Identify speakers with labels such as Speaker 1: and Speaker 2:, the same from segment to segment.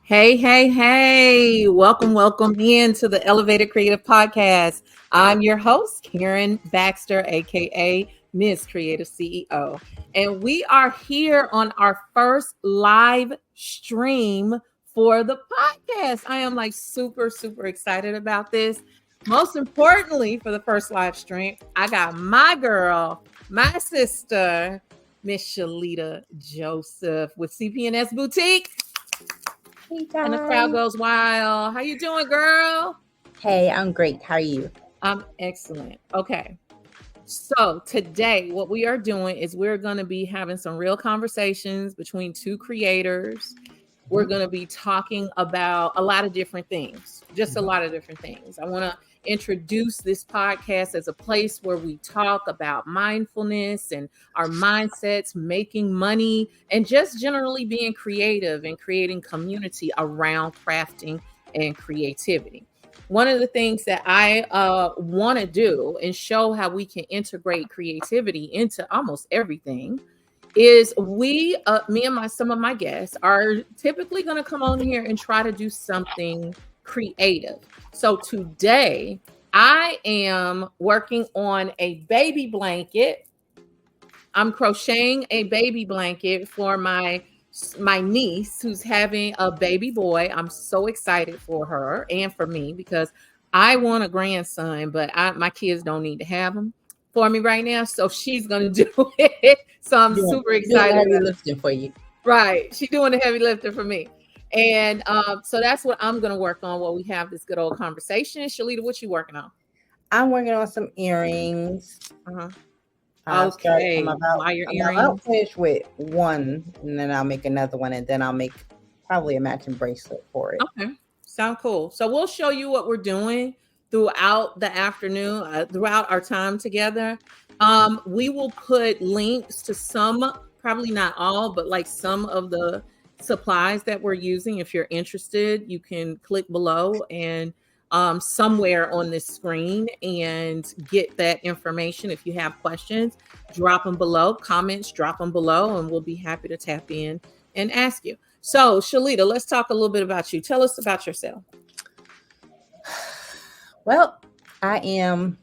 Speaker 1: Hey, hey, hey. Welcome in to the Elevated Creative Podcast. I'm your host, Karen Baxter, aka Miss Creative CEO. And we are here on our first live stream for the podcast. I am like super excited about this. Most importantly, for the first live stream, I got my girl, my sister, Miss Sheilita Joseph with CPNS Boutique.
Speaker 2: Hey
Speaker 1: And the crowd
Speaker 2: guys.
Speaker 1: goes wild. How you doing, girl?
Speaker 2: Hey, I'm great. How are you?
Speaker 1: I'm excellent. Okay. So today, what we are doing is we're going to be having some real conversations between two creators. We're going to be talking about a lot of different things, just a lot of different things. I want to introduce this podcast as a place where we talk about mindfulness and our mindsets, making money, and just generally being creative and creating community around crafting and creativity. One of the things that I want to do and show how we can integrate creativity into almost everything is me and some of my guests are typically going to come on here and try to do something creative. So today I am working on a baby blanket. I'm crocheting a baby blanket for my niece who's having a baby boy. I'm so excited for her and for me because I want a grandson, but my kids don't need to have them for me right now. So she's gonna do it. So I'm super
Speaker 2: Doing the
Speaker 1: excited.
Speaker 2: heavy lifting for you.
Speaker 1: Right, she's doing the heavy lifting for me, and so that's what I'm gonna work on while we have this good old conversation. Sheilita, what you working on?
Speaker 2: I'm working on some earrings.
Speaker 1: Uh-huh.
Speaker 2: Okay.
Speaker 1: Okay, wire
Speaker 2: I'm
Speaker 1: earrings.
Speaker 2: about finished with one, and then I'll make another one, and then I'll make probably a matching bracelet for it.
Speaker 1: Okay, sound cool. So we'll show you what we're doing throughout the afternoon, throughout our time together. We will put links to some, probably not all, but like some of the supplies that we're using. If you're interested, you can click below and somewhere on this screen and get that information. If you have questions, drop them below. Comments, drop them below, and we'll be happy to tap in and ask you. So, Sheilita, let's talk a little bit about you. Tell us about yourself.
Speaker 2: Well, I am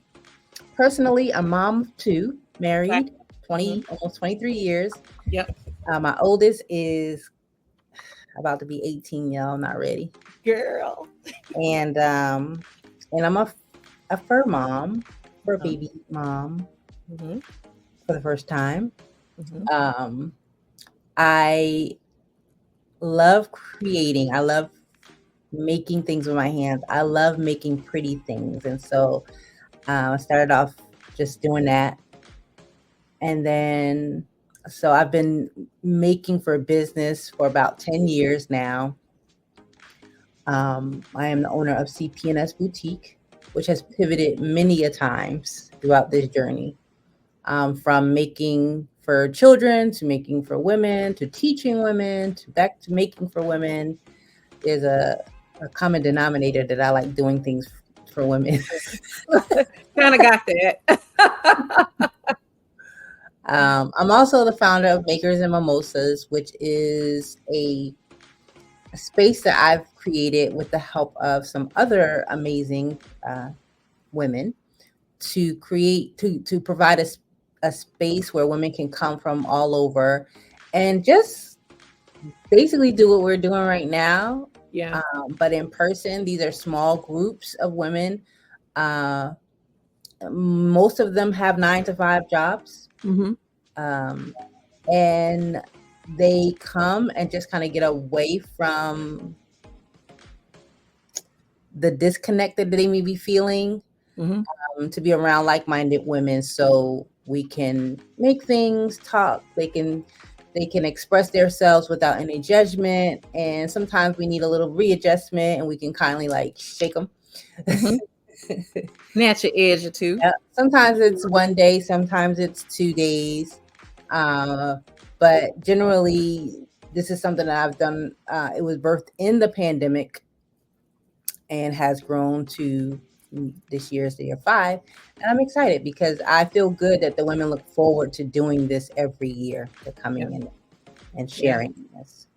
Speaker 2: personally a mom of two, married, 20, almost 23 years.
Speaker 1: Yep.
Speaker 2: My oldest is about to be 18, y'all. Not ready.
Speaker 1: Girl.
Speaker 2: And I'm a fur mom, fur baby mom for the first time. I love creating. I love making things with my hands. I love making pretty things. And so I started off just doing that. And then, so I've been making for business for about 10 years now. I am the owner of CPNS Boutique, which has pivoted many a times throughout this journey, from making for children to making for women to teaching women to back to making for women. There's a common denominator that I like doing things for women.
Speaker 1: Kind of got that.
Speaker 2: I'm also the founder of Makers and Mimosas, which is a space that I've created with the help of some other amazing women to create, to provide a space where women can come from all over and just basically do what we're doing right now.
Speaker 1: Yeah.
Speaker 2: But in person, these are small groups of women. Most of them have 9-to-5 jobs. And they come and just kind of get away from the disconnect that they may be feeling, to be around like-minded women so we can make things, talk. They can express themselves without any judgment. And sometimes we need a little readjustment and we can kindly like shake them.
Speaker 1: Snatch an edge or two.
Speaker 2: Sometimes it's one day, sometimes it's 2 days. But generally, this is something that I've done. It was birthed in the pandemic and has grown to this year's year 5. And I'm excited because I feel good that the women look forward to doing this every year. They're coming in and sharing this.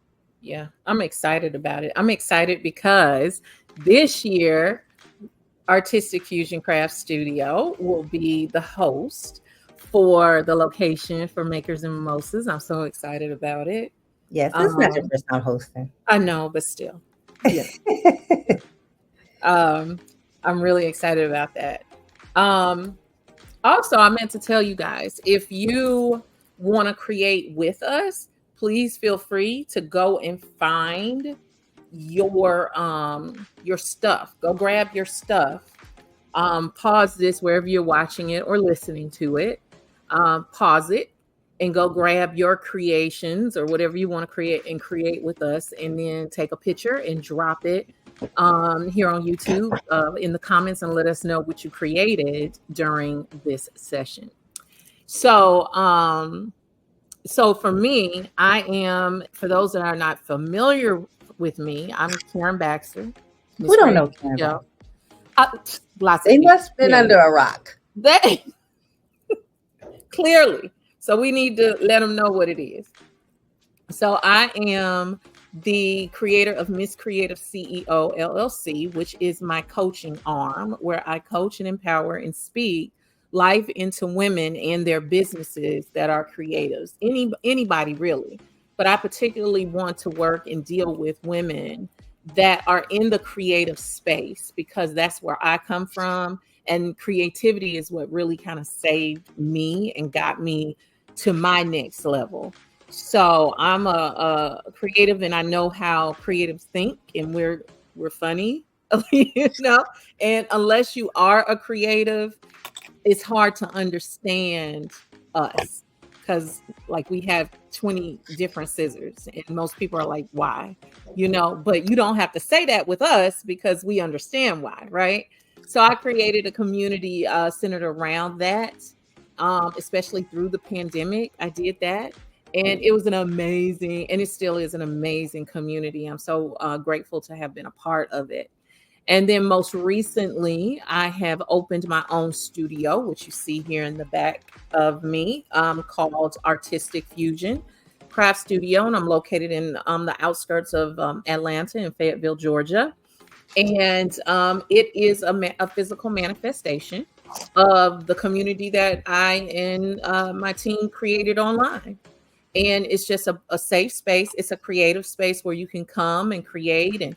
Speaker 1: Yeah, I'm excited about it. I'm excited because this year, Artistic Fusion Craft Studio will be the host for the location for Makers and Mimosas. I'm so excited about it.
Speaker 2: Yes, this is not your
Speaker 1: Um,
Speaker 2: first time hosting.
Speaker 1: I know, but still, you know, I'm really excited about that. Um, Also, I meant to tell you guys, if you want to create with us, please feel free to go and find your stuff. Go grab your stuff. Pause this wherever you're watching it or listening to it. Pause it and go grab your creations or whatever you want to create and create with us, and then take a picture and drop it here on YouTube in the comments and let us know what you created during this session. So, so for me, I am, for those that are not familiar with me, I'm Karen Baxter,
Speaker 2: Who
Speaker 1: Miss
Speaker 2: don't
Speaker 1: Crazy
Speaker 2: know Karen
Speaker 1: Show.
Speaker 2: Baxter?
Speaker 1: Uh, Lots of
Speaker 2: They
Speaker 1: people,
Speaker 2: must have been
Speaker 1: clearly.
Speaker 2: under a rock.
Speaker 1: They, clearly. So we need to let them know what it is. So I am the creator of Miss Creative CEO LLC, which is my coaching arm, where I coach and empower and speak life into women and their businesses that are creatives. Anybody really, but I particularly want to work and deal with women that are in the creative space because that's where I come from, and creativity is what really kind of saved me and got me to my next level. So I'm a creative, and I know how creatives think, and we're funny, you know. And unless you are a creative, it's hard to understand us because, like, we have 20 different scissors, and most people are like, "Why?" You know. But you don't have to say that with us because we understand why, right? So I created a community centered around that, especially through the pandemic. I did that, and it was an amazing, and it still is an amazing community. I'm so grateful to have been a part of it. And then most recently, I have opened my own studio, which you see here in the back of me, called Artistic Fusion Craft Studio. And I'm located in the outskirts of Atlanta in Fayetteville, Georgia. And it is a physical manifestation of the community that I and my team created online. And it's just a safe space. It's a creative space where you can come and create and,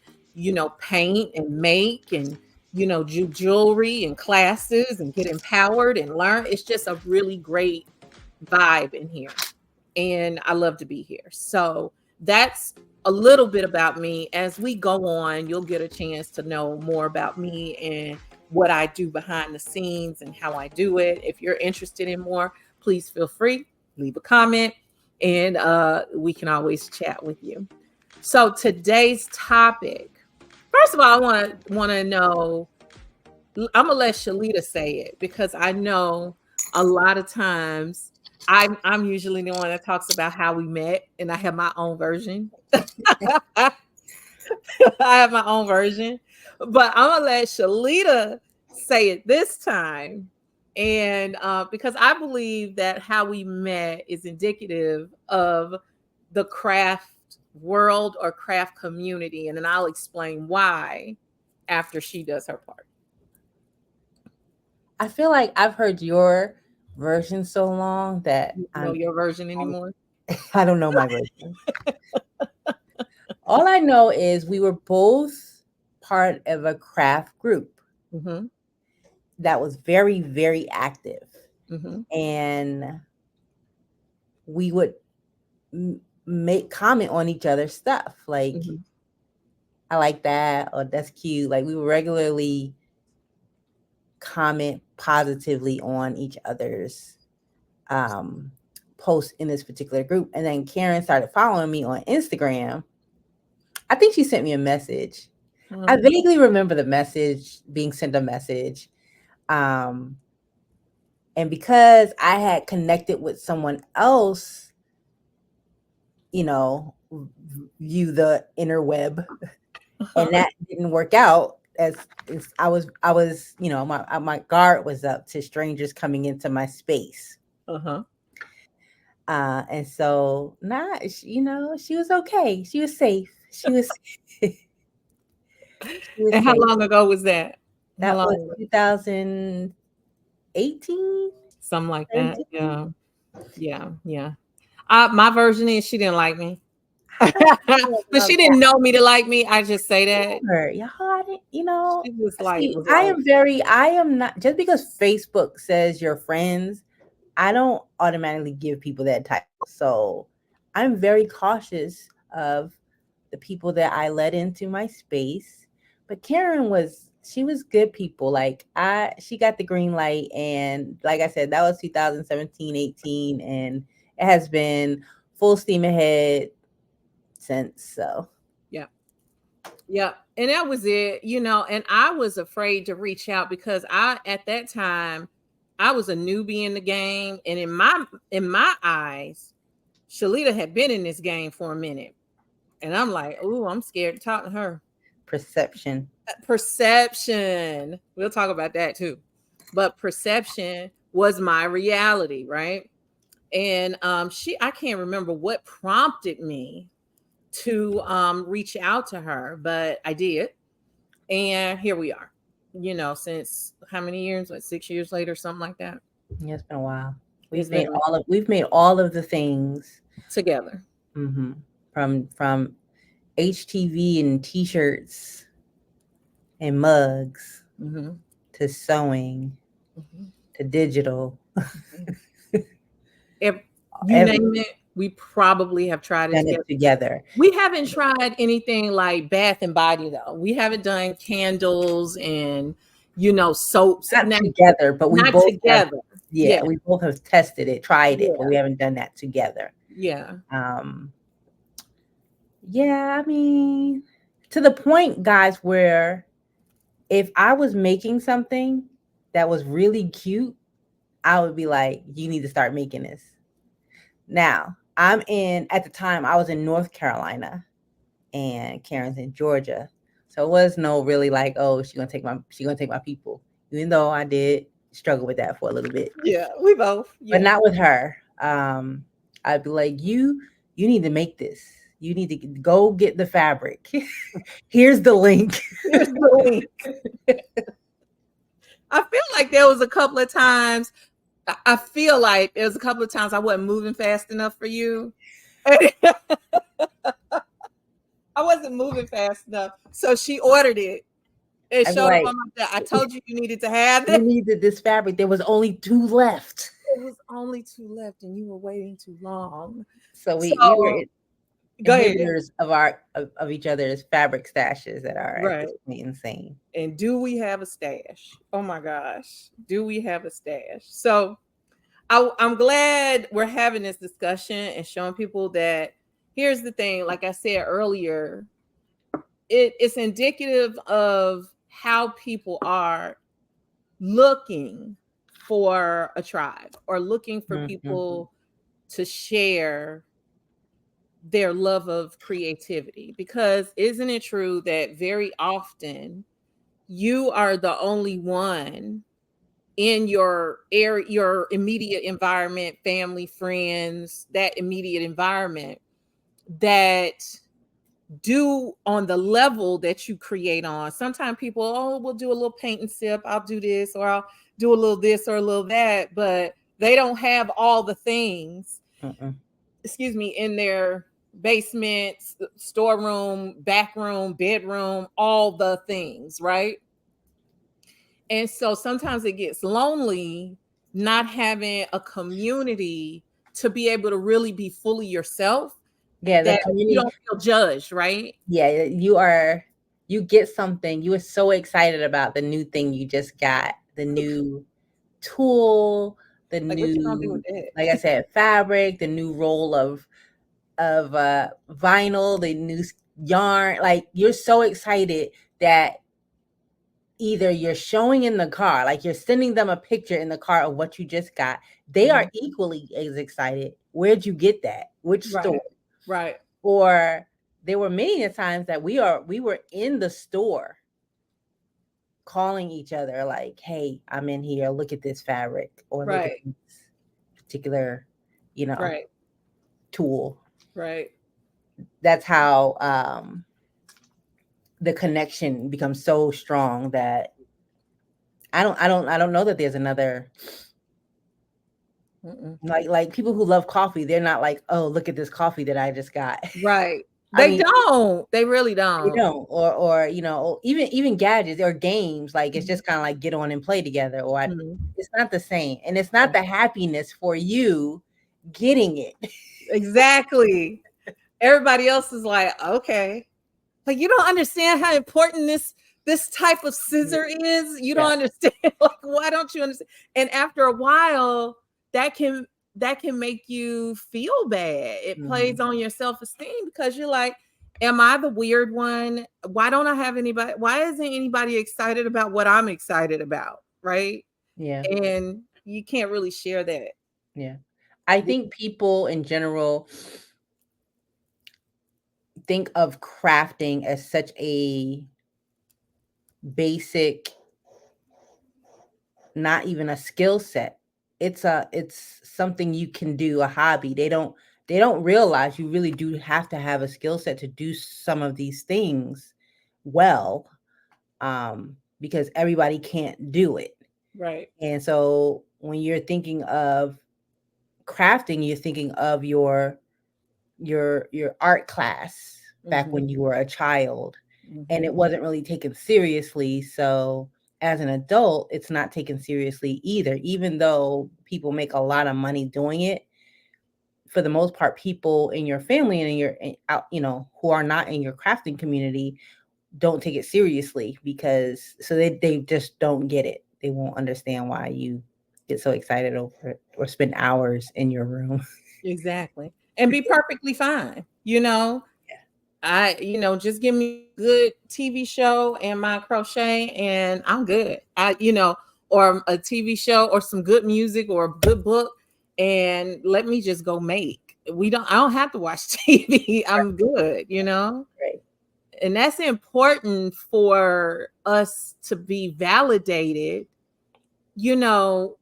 Speaker 1: paint and make and, do jewelry and classes and get empowered and learn. It's just a really great vibe in here. And I love to be here. So that's a little bit about me. As we go on, you'll get a chance to know more about me and what I do behind the scenes and how I do it. If you're interested in more, please feel free, leave a comment, and we can always chat with you. So today's topic, first of all, I want to know. I'm gonna let Sheilita say it because I know a lot of times I'm usually the one that talks about how we met, and I have my own version. I have my own version, but I'm gonna let Sheilita say it this time, and because I believe that how we met is indicative of the craft world or craft community, and then I'll explain why after she does her part.
Speaker 2: I feel like I've heard your version so long that
Speaker 1: You know your version anymore?
Speaker 2: I don't know my version. All I know is we were both part of a craft group
Speaker 1: Mm-hmm.
Speaker 2: that was very, very active.
Speaker 1: Mm-hmm.
Speaker 2: And we would make comment on each other's stuff. Like,
Speaker 1: Mm-hmm.
Speaker 2: I like that, or that's cute. Like, we would regularly comment positively on each other's posts in this particular group. And then Karen started following me on Instagram. I think she sent me a message. I vaguely remember the message, being sent a message. And because I had connected with someone else, view the interweb, and that didn't work out as I was, my guard was up to strangers coming into my space.
Speaker 1: Uh-huh.
Speaker 2: And so, she was okay. She was safe. She was, she was
Speaker 1: And how
Speaker 2: safe.
Speaker 1: long ago was that? How
Speaker 2: That was
Speaker 1: long?
Speaker 2: 2018,
Speaker 1: Something like that.
Speaker 2: 17.
Speaker 1: Yeah. Yeah. Yeah. My version is she didn't like me. But
Speaker 2: Love
Speaker 1: she didn't know me to like me. I just say that.
Speaker 2: her. Y'all, I didn't,
Speaker 1: She just like
Speaker 2: see,
Speaker 1: was like,
Speaker 2: I am not, just because Facebook says you're friends, I don't automatically give people that title. So I'm very cautious of the people that I let into my space. But she was good people. Like she got the green light. And like I said, that was 2017, 18. And it has been full steam ahead since. So
Speaker 1: yeah. Yeah. And that was it, and I was afraid to reach out because at that time, I was a newbie in the game. And in my eyes, Sheilita had been in this game for a minute. And I'm like, oh, I'm scared to talk to her.
Speaker 2: perception.
Speaker 1: Perception. We'll talk about that too. But perception was my reality, right? And I can't remember what prompted me to reach out to her, but I did. And here we are, since how many years? Like 6 years later, something like that.
Speaker 2: Yeah, it's been a while.
Speaker 1: It's been
Speaker 2: We've made all of the things.
Speaker 1: together.
Speaker 2: Mm-hmm. From HTV and t-shirts and mugs
Speaker 1: Mm-hmm.
Speaker 2: to sewing
Speaker 1: Mm-hmm.
Speaker 2: to digital.
Speaker 1: If you
Speaker 2: Every
Speaker 1: name it, we probably have tried it
Speaker 2: done
Speaker 1: together.
Speaker 2: it together.
Speaker 1: We haven't tried anything like Bath and Body though. We haven't done candles and soaps.
Speaker 2: Not together, but we
Speaker 1: Not
Speaker 2: both have,
Speaker 1: together.
Speaker 2: yeah,
Speaker 1: Yeah.
Speaker 2: we both have tested it, tried it, but
Speaker 1: Yeah.
Speaker 2: we haven't done that together.
Speaker 1: Yeah.
Speaker 2: Yeah, I mean, to the point, guys, where if I was making something that was really cute, I would be like, you need to start making this. Now, at the time, I was in North Carolina and Karen's in Georgia. So it was no really like, oh, she gonna take my people. Even though I did struggle with that for a little bit.
Speaker 1: Yeah. We both. Yeah.
Speaker 2: But not with her. I'd be like, you need to make this. You need to go get the fabric. Here's the link.
Speaker 1: Here's the link. I feel like there was a couple of times. I feel like there was a couple of times I wasn't moving fast enough for you. I wasn't moving fast enough. So she ordered it. It
Speaker 2: I'd be
Speaker 1: showed up
Speaker 2: like,
Speaker 1: on my I told you needed to have
Speaker 2: you
Speaker 1: it.
Speaker 2: needed this fabric. There was only 2 left.
Speaker 1: It was only 2 left and you were waiting too long.
Speaker 2: So we were
Speaker 1: So go ahead.
Speaker 2: inhibitors of each other's fabric stashes that are at this point insane.
Speaker 1: And do we have a stash? Oh my gosh. Do we have a stash? So I'm glad we're having this discussion and showing people that here's the thing, like I said earlier, it's indicative of how people are looking for a tribe or looking for people to share their love of creativity. Because isn't it true that very often you are the only one in your immediate environment, family, friends, that immediate environment that do on the level that you create on. Sometimes people, oh, we'll do a little paint and sip. I'll do this, or I'll do a little this or a little that, but they don't have all the things, excuse me, in their basement, storeroom, back room, bedroom, all the things, right? And so sometimes it gets lonely not having a community to be able to really be fully yourself.
Speaker 2: Yeah, the
Speaker 1: That
Speaker 2: community.
Speaker 1: you don't feel judged, right?
Speaker 2: Yeah, you get something. You were so excited about the new thing you just got, the new tool, the
Speaker 1: Like, what you gonna do
Speaker 2: new,
Speaker 1: with that?
Speaker 2: like I said, fabric, the new roll of vinyl, the new yarn. Like, you're so excited that either you're showing in the car, like you're sending them a picture in the car of what you just got. They are equally as excited. Where'd you get that? Which store?
Speaker 1: Right.
Speaker 2: Or there were many times that we were in the store calling each other like, hey, I'm in here, look at this fabric, or look at this particular,
Speaker 1: Right.
Speaker 2: tool.
Speaker 1: Right.
Speaker 2: That's how the connection becomes so strong that I don't know that there's another. Like people who love coffee, they're not like, oh, look at this coffee that I just got.
Speaker 1: Right.
Speaker 2: I
Speaker 1: They
Speaker 2: mean,
Speaker 1: don't. They really
Speaker 2: they
Speaker 1: don't.
Speaker 2: don't. Or you know, even gadgets or games, like it's just kind of like get on and play together. It's not the same, and it's not the happiness for you getting it.
Speaker 1: Exactly. Everybody else is like, okay. Like, you don't understand how important this type of scissor is. You don't understand. Like, why don't you understand? And after a while, that can make you feel bad. It plays on your self-esteem because you're like, am I the weird one? Why don't I have anybody? Why isn't anybody excited about what I'm excited about? Right.
Speaker 2: Yeah.
Speaker 1: And you can't really share that.
Speaker 2: Yeah. I think people in general think of crafting as such a basic, not even a skill set. It's something you can do, a hobby. They don't realize you really do have to have a skill set to do some of these things well, because everybody can't do it.
Speaker 1: Right.
Speaker 2: And so when you're thinking of crafting, you're thinking of your art class back when you were a child, and it wasn't really taken seriously. So as an adult, it's not taken seriously either, even though people make a lot of money doing it. For the most part, people in your family and in your you know, who are not in your crafting community don't take it seriously, because so they just don't get it. They won't understand why you get so excited over it or spend hours in your room.
Speaker 1: Exactly. And be perfectly fine. You know, just give me a good TV show and my crochet and I'm good. Or a TV show or some good music or a good book and let me just go make. I don't have to watch TV. I'm good,
Speaker 2: Right.
Speaker 1: And that's important for us to be validated, you know,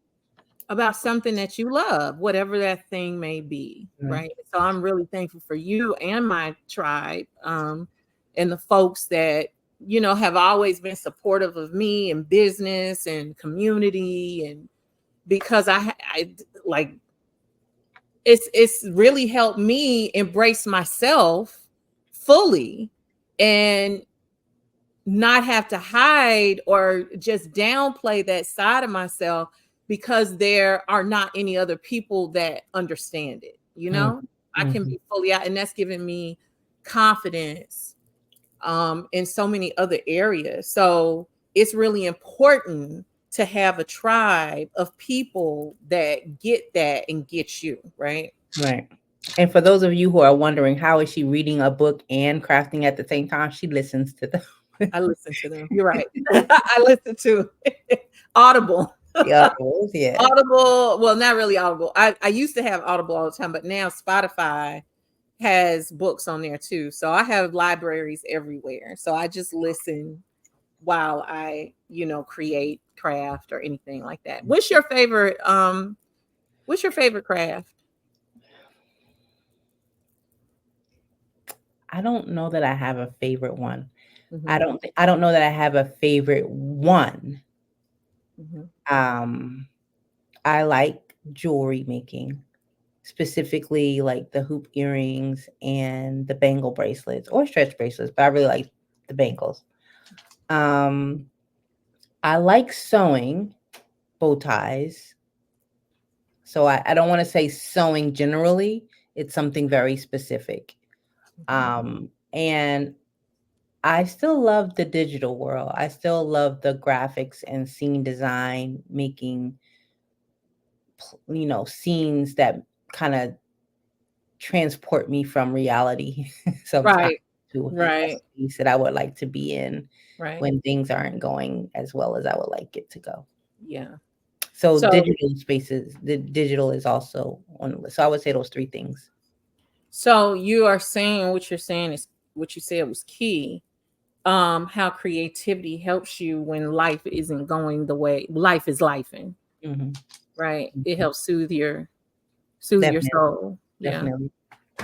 Speaker 1: about something that you love, whatever that thing may be, right? So I'm really thankful for you and my tribe, and the folks that have always been supportive of me and business and community, and because I like it's really helped me embrace myself fully and not have to hide or just downplay that side of myself because there are not any other people that understand it. I can be fully out, and that's given me confidence in so many other areas. So it's really important to have a tribe of people that get that and get you, right?
Speaker 2: Right. And for those of you who are wondering, how is she reading a book and crafting at the same time? She listens to them.
Speaker 1: I listen to them. You're right. I listen to Audible.
Speaker 2: Yeah.
Speaker 1: Audible. Well, not really Audible. I used to have Audible all the time, but now Spotify has books on there too. So I have libraries everywhere. So I just listen while I, create, craft, or anything like that. What's your favorite craft?
Speaker 2: I don't know that I have a favorite one. I don't know that I have a favorite one. I like jewelry making, specifically like the hoop earrings and the bangle bracelets or stretch bracelets, but I really like the bangles. I like sewing bow ties. So I don't want to say sewing generally. It's something very specific. And I still love the digital world. I still love the graphics and scene design, making, scenes that kind of transport me from reality sometimes to a space that I would like to be in when things aren't going as well as I would like it to go.
Speaker 1: Yeah.
Speaker 2: So digital spaces, the digital is also on the list. So I would say those three things.
Speaker 1: So you are saying what you're saying is what you said was key. How creativity helps you when life isn't going the way life is lifing. Right. It helps soothe your soul. Yeah.
Speaker 2: Definitely.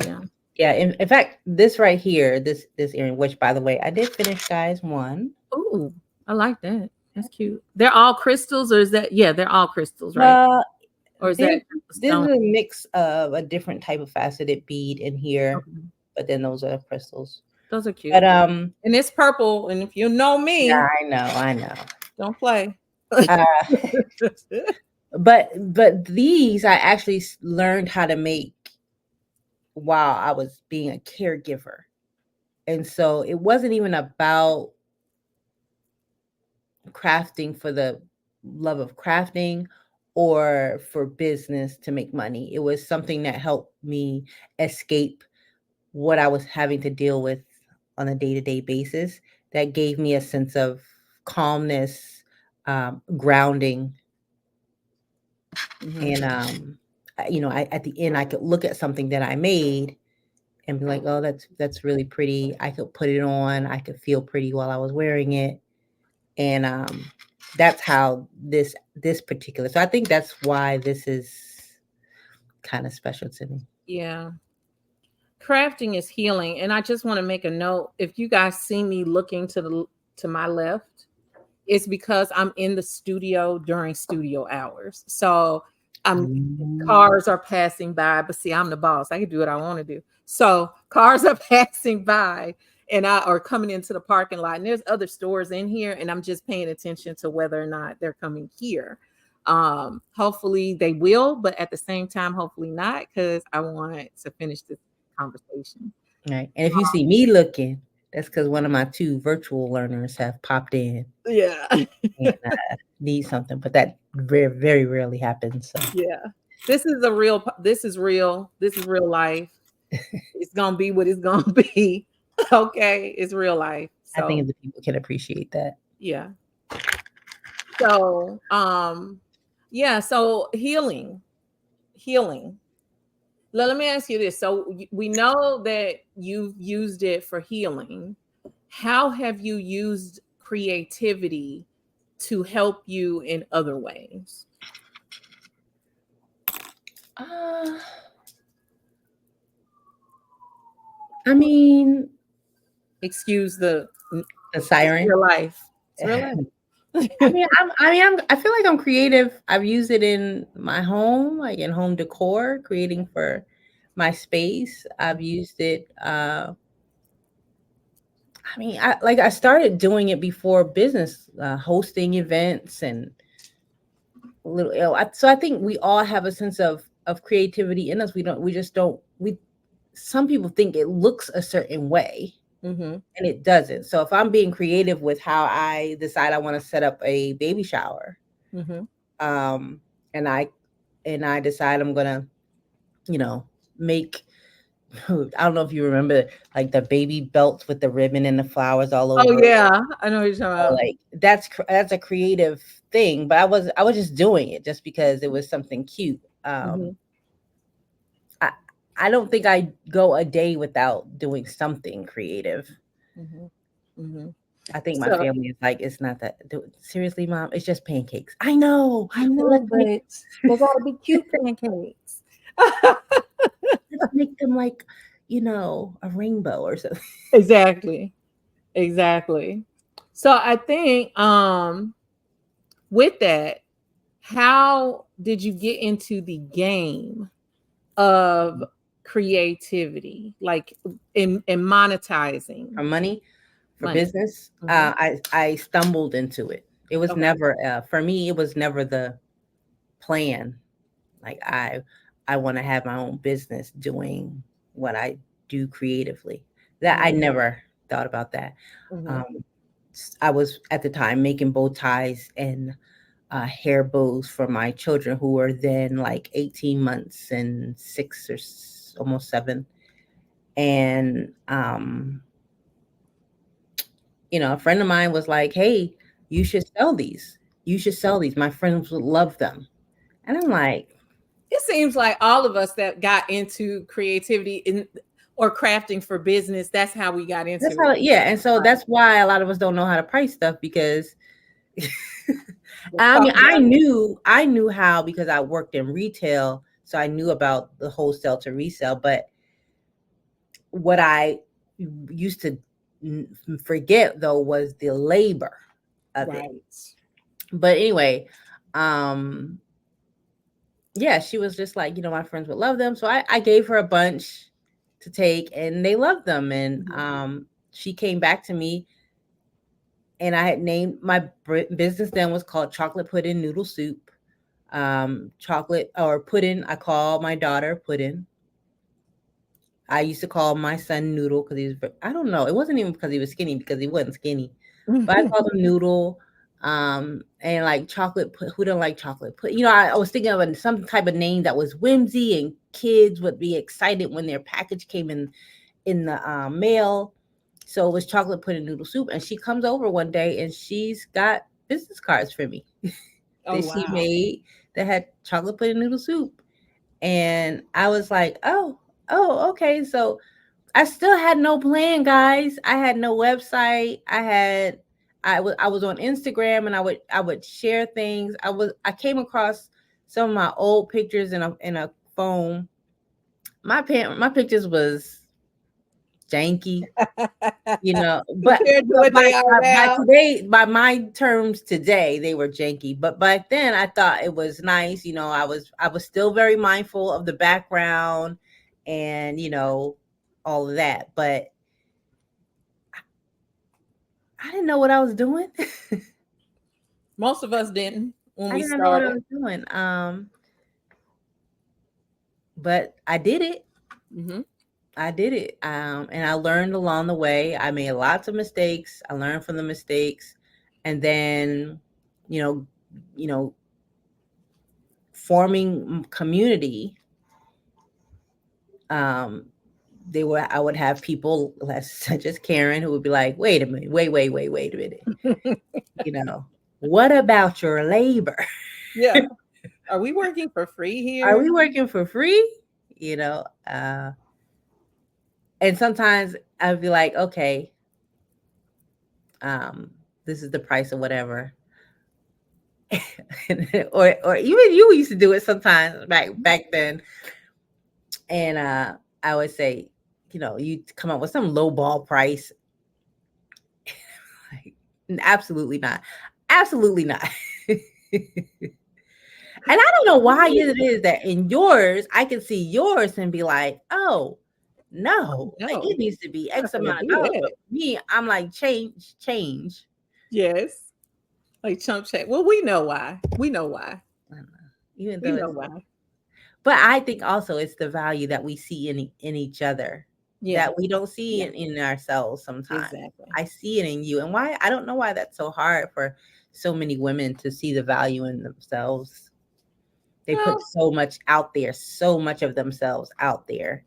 Speaker 1: Yeah.
Speaker 2: Yeah. In fact, this right here, this earring, which by the way, I did finish, guys. One.
Speaker 1: Ooh, I like that. That's cute. They're all crystals, or is that? Yeah, they're all crystals, right?
Speaker 2: Uh,
Speaker 1: Or is
Speaker 2: this
Speaker 1: that
Speaker 2: this is
Speaker 1: stone?
Speaker 2: a mix of a different type of faceted bead in here,
Speaker 1: Okay.
Speaker 2: but then those are crystals.
Speaker 1: Those are cute.
Speaker 2: But
Speaker 1: And it's purple. And if you know
Speaker 2: yeah,
Speaker 1: me,
Speaker 2: I know.
Speaker 1: don't play.
Speaker 2: Uh, but these I actually learned how to make while I was being a caregiver. And so it wasn't even about crafting for the love of crafting or for business to make money. It was something that helped me escape what I was having to deal with on a day-to-day basis. That gave me a sense of calmness, grounding,
Speaker 1: Mhm.
Speaker 2: and at the end I could look at something that I made and be like, oh, that's really pretty. I could put it on. I could feel pretty while I was wearing it, and that's how this particular. So I think that's why this is kind of special to me.
Speaker 1: Yeah. Crafting is healing. And I just want to make a note. If you guys see me looking to my left, it's because I'm in the studio during studio hours. So I'm cars are passing by, but see, I'm the boss. I can do what I want to do. So cars are passing by and I are coming into the parking lot. And there's other stores in here, and I'm just paying attention to whether or not they're coming here. Hopefully they will, but at the same time, hopefully not, because I want to finish this conversation.
Speaker 2: Right. And if you see me looking, that's because one of my two virtual learners have popped in
Speaker 1: Yeah.
Speaker 2: and need something, but that very, very rarely happens. So
Speaker 1: Yeah. This is real. This is real life. It's gonna be what it's gonna be. Okay. It's real life.
Speaker 2: I
Speaker 1: So
Speaker 2: think the people can appreciate that.
Speaker 1: yeah. So yeah, so healing. Let me ask you this. So we know that you've used it for healing. How have you used creativity to help you in other ways?
Speaker 2: Uh, I mean,
Speaker 1: Excuse the
Speaker 2: siren.
Speaker 1: real life. It's real life.
Speaker 2: I feel like I'm creative. I've used it in my home, like in home decor, creating for my space. I've used it. I started doing it before business, hosting events and so I think we all have a sense of creativity in us. We just don't. We Some people think it looks a certain way,
Speaker 1: Mm-hmm.
Speaker 2: and it doesn't. So if I'm being creative with how I decide I want to set up a baby shower,
Speaker 1: Mm-hmm.
Speaker 2: um, and I decide I'm gonna, make. I don't know if you remember, like the baby belts with the ribbon and the flowers all
Speaker 1: Oh
Speaker 2: over it.
Speaker 1: yeah, I know what you're talking about.
Speaker 2: Like that's a creative thing, but I was just doing it just because it was something cute.
Speaker 1: Mm-hmm.
Speaker 2: I I don't think I go a day without doing something creative.
Speaker 1: Mm-hmm. Mm-hmm.
Speaker 2: I think my
Speaker 1: So
Speaker 2: family is like, it's not that. Seriously, mom, it's just pancakes. I know,
Speaker 1: I
Speaker 2: but
Speaker 1: know, but they gotta be cute pancakes.
Speaker 2: let's make them like, a rainbow or something.
Speaker 1: Exactly. Exactly. So I think with that, how did you get into the game of creativity, like in monetizing
Speaker 2: For money, for
Speaker 1: money?
Speaker 2: business,
Speaker 1: Mhm.
Speaker 2: I stumbled into it. It was
Speaker 1: Okay.
Speaker 2: never for me. It was never the plan. Like I want to have my own business doing what I do creatively. That I
Speaker 1: Mhm.
Speaker 2: never thought about that.
Speaker 1: Mhm.
Speaker 2: Um, I was at the time making bow ties and hair bows for my children who were then like 18 months and almost 7. And a friend of mine was like, "Hey, you should sell these. You should sell these. My friends would love them." And I'm like,
Speaker 1: It seems like all of us that got into creativity or crafting for business, that's how we got
Speaker 2: that's
Speaker 1: into
Speaker 2: how,
Speaker 1: it.
Speaker 2: yeah. And so
Speaker 1: Right.
Speaker 2: that's why a lot of us don't know how to price stuff because
Speaker 1: Let's
Speaker 2: I
Speaker 1: talk
Speaker 2: mean, I
Speaker 1: about it.
Speaker 2: knew I knew how because I worked in retail, so I knew about the wholesale to resell, but what I used to forget though was the labor of it. But anyway, yeah, she was just like, my friends would love them. So I gave her a bunch to take and they loved them. And she came back to me and I had named my business then was called Chocolate Pudding Noodle Soup. Chocolate or pudding. I call my daughter Pudding. I used to call my son Noodle because he was, I don't know. It wasn't even because he was skinny, because he wasn't skinny. But I called him Noodle. And like chocolate, who don't like chocolate? I was thinking of some type of name that was whimsy and kids would be excited when their package came in the mail. So it was Chocolate Pudding Noodle Soup. And she comes over one day and she's got business cards for me that she made that had Chocolate Pudding Noodle Soup. And I was like, oh, okay. So I still had no plan, guys. I had no website. I was on Instagram and I would share things. I came across some of my old pictures in a phone. My pictures was janky, but by my terms today, they were janky. But back then I thought it was nice. I was still very mindful of the background and, all of that. But I didn't know what I was doing.
Speaker 1: Most of us didn't when we started.
Speaker 2: I didn't know what I was doing. But I did it. I did it. And I learned along the way. I made lots of mistakes. I learned from the mistakes. And then, forming community. I would have people such as Karen who would be like, wait a minute, wait a minute. What about your labor?
Speaker 1: Yeah. Are we working for free here?
Speaker 2: Are we working for free? And sometimes I'd be like, okay, this is the price of whatever. or even you used to do it sometimes back then. And I would say, you come up with some low ball price. Absolutely not. Absolutely not. And I don't know why it is that in yours, I can see yours and be like, oh, no. Like, it needs to be X amount of dollars. But me, I'm like, change.
Speaker 1: Yes. Like chump change. Well, we know why. We know why.
Speaker 2: Even though we know why. But I think also it's the value that we see in each other that we don't see in ourselves sometimes. Exactly. I see it in you. And why? I don't know why that's so hard for so many women to see the value in themselves. They put so much out there, so much of themselves out there.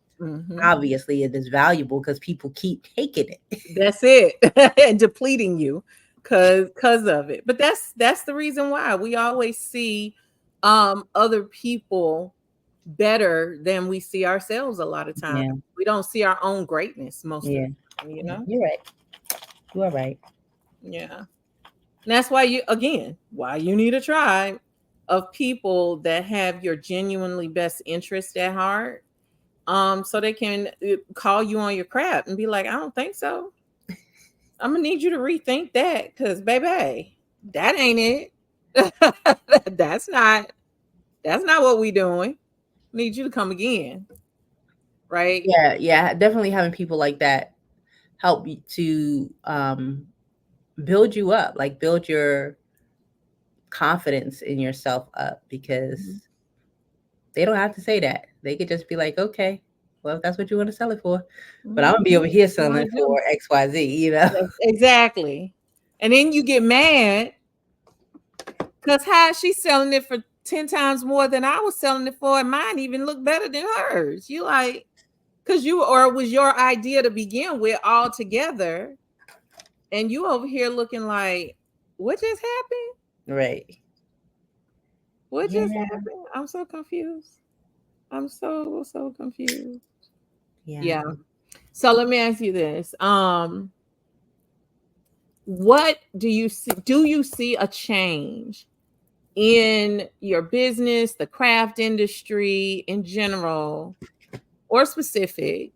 Speaker 2: Obviously, it is valuable because people keep taking it.
Speaker 1: That's it. And depleting you because of it. But that's the reason why we always see other people better than we see ourselves a lot of times. Yeah. We don't see our own greatness most of the time,
Speaker 2: You're right. You are right.
Speaker 1: Yeah. And that's why you need a tribe of people that have your genuinely best interest at heart. So they can call you on your crap and be like, I don't think so. I'm gonna need you to rethink that because baby, that ain't it. That's not what we doing. Need you to come again. Right?
Speaker 2: Yeah. Definitely having people like that help you to build you up, like build your confidence in yourself up, because they don't have to say that. They could just be like, okay, well, if that's what you want to sell it for. But I'm gonna be over here selling it for XYZ,
Speaker 1: Exactly. And then you get mad because how is she selling it for 10 times more than I was selling it for, and mine even look better than hers. You like, because it was your idea to begin with all together, and you over here looking like, what just happened?
Speaker 2: Right.
Speaker 1: What just happened? I'm so confused. I'm so confused. Yeah. So let me ask you this. What do you see? Do you see a change in your business, the craft industry in general, or specific,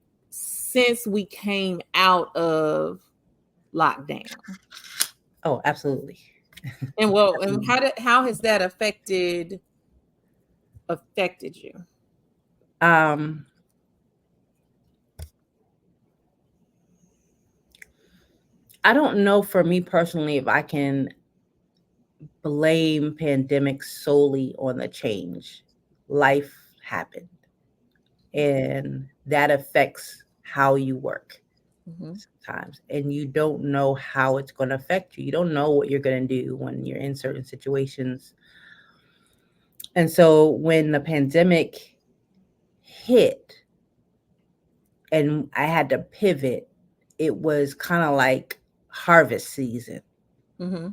Speaker 1: since we came out of lockdown?
Speaker 2: Oh, absolutely.
Speaker 1: And well, and
Speaker 2: Absolutely.
Speaker 1: how has that affected you?
Speaker 2: Um, I don't know for me personally if I can blame pandemic solely on the change. Life happened, and that affects how you work
Speaker 1: Mm-hmm.
Speaker 2: sometimes. And you don't know how it's going to affect you. You don't know what you're going to do when you're in certain situations. And so when the pandemic hit and I had to pivot, it was kind of like harvest season.
Speaker 1: Mm-hmm.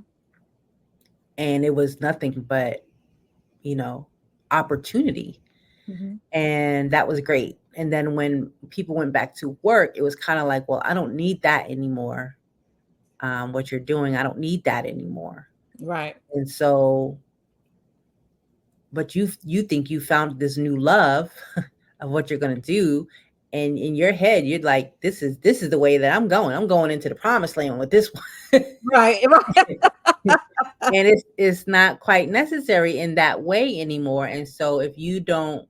Speaker 2: And it was nothing but, you know, opportunity.
Speaker 1: Mm-hmm.
Speaker 2: And that was great. And then when people went back to work, it was kind of like, well, I don't need that anymore. What you're doing, I don't need that anymore.
Speaker 1: Right.
Speaker 2: And so, but you think you found this new love of what you're gonna do, and in your head, you're like, this is the way that I'm going. I'm going into the promised land with this one.
Speaker 1: Right.
Speaker 2: And it's not quite necessary in that way anymore. And so if you don't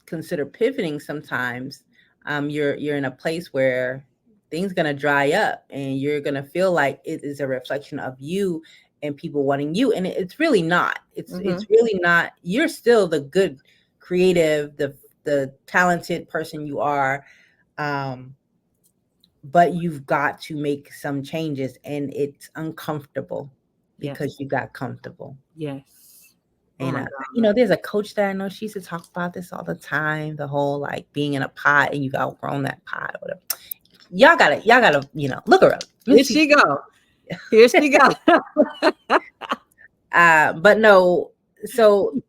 Speaker 2: consider pivoting sometimes, you're in a place where things gonna dry up and you're gonna feel like it is a reflection of you and people wanting you. And it's really not.
Speaker 1: Mm-hmm.
Speaker 2: It's really not. You're still the good, creative, the talented person you are. Um, but you've got to make some changes and it's uncomfortable because
Speaker 1: Yes.
Speaker 2: you got comfortable.
Speaker 1: Yes. Oh
Speaker 2: And
Speaker 1: my
Speaker 2: you know,
Speaker 1: God.
Speaker 2: there's a coach that I know. She used to talk about this all the time. The whole like being in a pot and you've outgrown that pot or whatever. Y'all gotta, look her up.
Speaker 1: Here
Speaker 2: Miss T.
Speaker 1: she go. Here she go.
Speaker 2: But no, so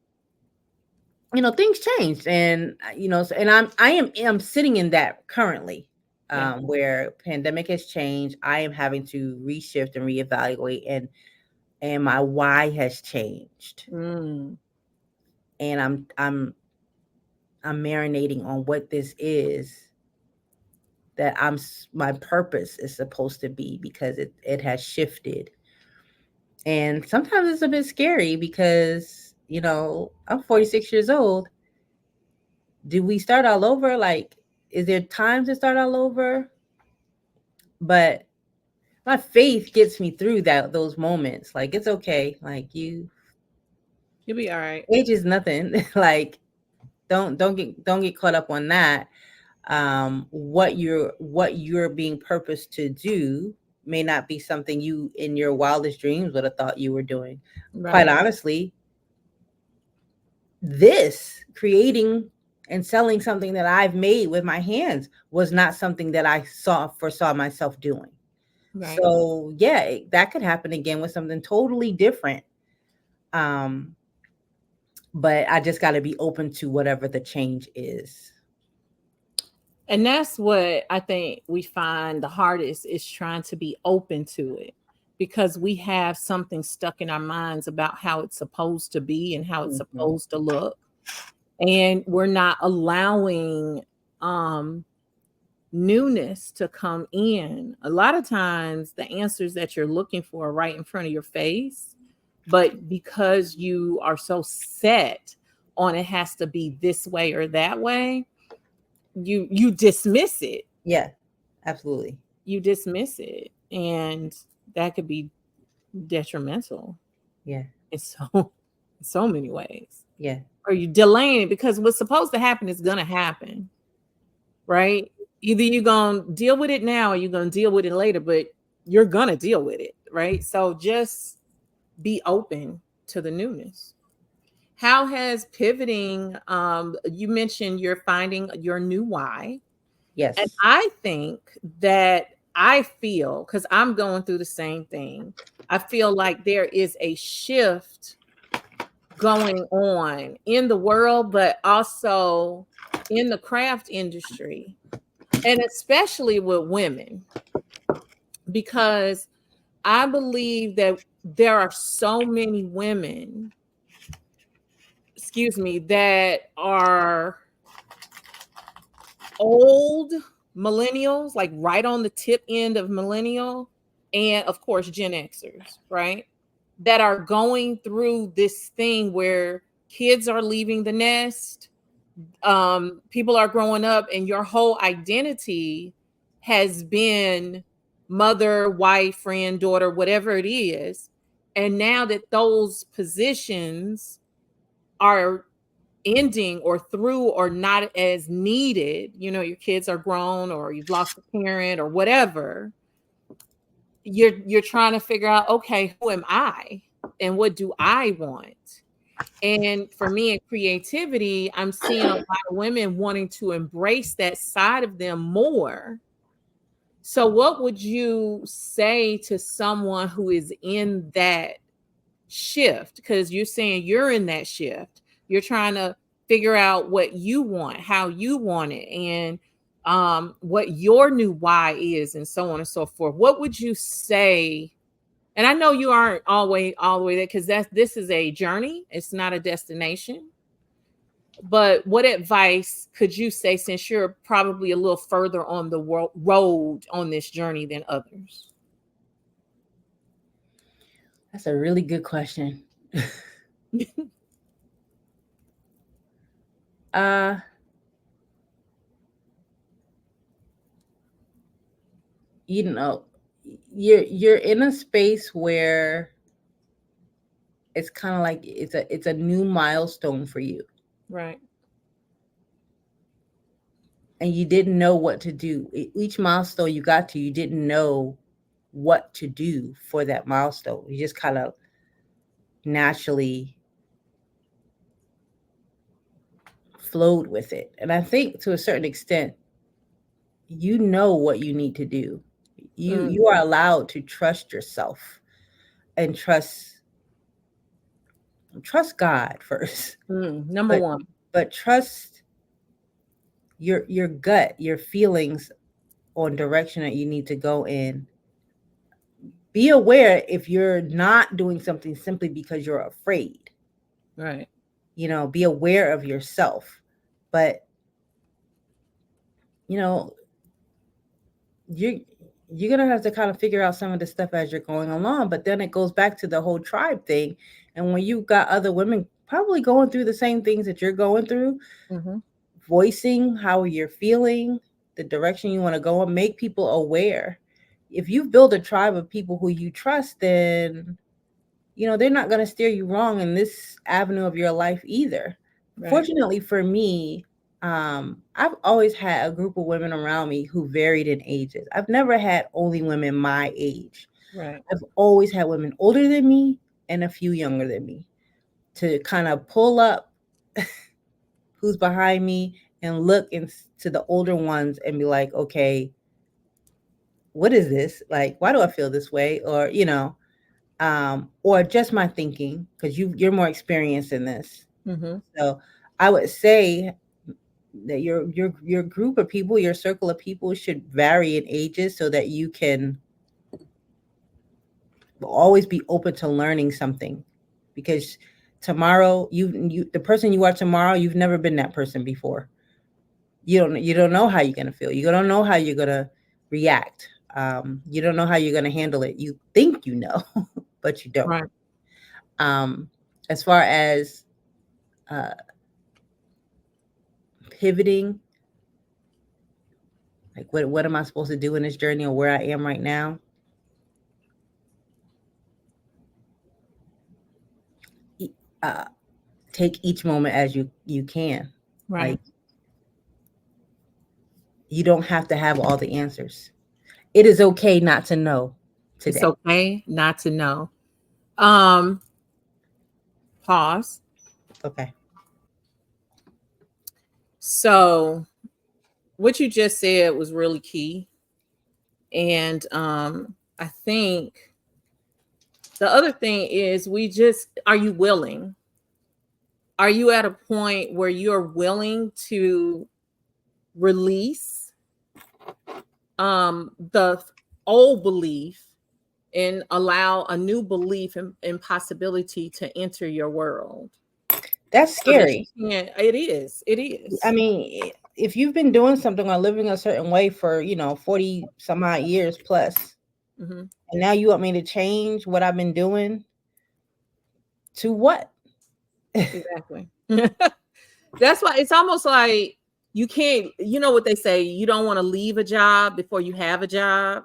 Speaker 2: things changed, and and I am sitting in that currently,
Speaker 1: Yeah.
Speaker 2: where pandemic has changed. I am having to reshift and reevaluate, and my why has changed,
Speaker 1: Mm.
Speaker 2: and I'm marinating on what this is that my purpose is supposed to be because it has shifted. And sometimes it's a bit scary because, I'm 46 years old. Do we start all over? Like, is there time to start all over? But my faith gets me through those moments. Like, it's okay. Like,
Speaker 1: You'll be all right.
Speaker 2: age is nothing. Like, don't get caught up on that. What you're being purposed to do may not be something you in your wildest dreams would have thought you were doing. Quite
Speaker 1: Right.
Speaker 2: honestly, this creating and selling something that I've made with my hands was not something that I foresaw myself doing.
Speaker 1: Right.
Speaker 2: So yeah, that could happen again with something totally different. Um, but I just got to be open to whatever the change is.
Speaker 1: And that's what I think we find the hardest is trying to be open to it because we have something stuck in our minds about how it's supposed to be and how it's
Speaker 2: Mhm.
Speaker 1: supposed to look. And we're not allowing um newness to come in. A lot of times the answers that you're looking for are right in front of your face, but because you are so set on it has to be this way or that way, you dismiss it.
Speaker 2: Yeah, absolutely.
Speaker 1: You dismiss it, and that could be detrimental
Speaker 2: Yeah,
Speaker 1: in so many ways.
Speaker 2: yeah,
Speaker 1: Or you delaying it because what's supposed to happen is gonna happen, right? Either you're gonna deal with it now or you're gonna deal with it later, but you're gonna deal with it, right? So just be open to the newness. How has pivoting, you mentioned you're finding your new why. And
Speaker 2: yes,
Speaker 1: I think that I feel, because I'm going through the same thing, I feel like there is a shift going on in the world, but also in the craft industry, and especially with women, because I believe that there are so many women, excuse me, that are old millennials, like right on the tip end of millennial, and of course Gen Xers, right? That are going through this thing where kids are leaving the nest, people are growing up, and your whole identity has been mother, wife, friend, daughter, whatever it is. And now that those positions are ending or through or not as needed, your kids are grown or you've lost a parent or whatever, you're trying to figure out, okay, who am I and what do I want? And for me in creativity, I'm seeing a lot of women wanting to embrace that side of them more. So what would you say to someone who is in that shift? Because you're saying you're in that shift. You're trying to figure out what you want, how you want it, and what your new why is, and so on and so forth. What would you say? And I know you aren't always all the way there, because this is a journey. It's not a destination. But what advice could you say, since you're probably a little further on the road on this journey than others?
Speaker 2: That's a really good question. You know, you're in a space where it's kind of like it's a new milestone for you.
Speaker 1: Right.
Speaker 2: And you didn't know what to do. Each milestone you got to, you didn't know what to do for that milestone. You just kind of naturally flowed with it. And I think to a certain extent, you know what you need to do. You are allowed to trust yourself and trust God first.
Speaker 1: Number one.
Speaker 2: But trust your gut, your feelings on direction that you need to go in. Be aware if you're not doing something simply because you're afraid.
Speaker 1: Right.
Speaker 2: Be aware of yourself. But you're gonna have to kind of figure out some of the stuff as you're going along. But then it goes back to the whole tribe thing. And when you've got other women probably going through the same things that you're going through, voicing how you're feeling, the direction you want to go, and make people aware. If you build a tribe of people who you trust, then they're not going to steer you wrong in this avenue of your life either. Right. Fortunately for me, I've always had a group of women around me who varied in ages. I've never had only women my age.
Speaker 1: Right.
Speaker 2: I've always had women older than me and a few younger than me to kind of pull up who's behind me and look into the older ones and be like, okay, what is this? Like, why do I feel this way? Or, or just my thinking, because you're more experienced in this. So I would say that your group of people, your circle of people should vary in ages so that you can always be open to learning something. Because tomorrow, the person you are tomorrow, you've never been that person before. You don't know how you're gonna feel. You don't know how you're gonna react. You don't know how you're gonna handle it. You think you know, but you don't. Right. As far as pivoting, like what am I supposed to do in this journey or where I am right now? Take each moment as you can. Right. Like, you don't have to have all the answers. It is okay not to know today.
Speaker 1: It's okay not to know. Pause.
Speaker 2: Okay.
Speaker 1: So what you just said was really key. And I think the other thing is are you willing? Are you at a point where you're willing to release the old belief and allow a new belief and possibility to enter your world?
Speaker 2: That's scary.
Speaker 1: It is.
Speaker 2: I mean, if you've been doing something or living a certain way for, 40 some odd years plus,
Speaker 1: Mm-hmm.
Speaker 2: and now you want me to change what I've been doing to what?
Speaker 1: Exactly. That's why it's almost like you can't, you know what they say, you don't want to leave a job before you have a job.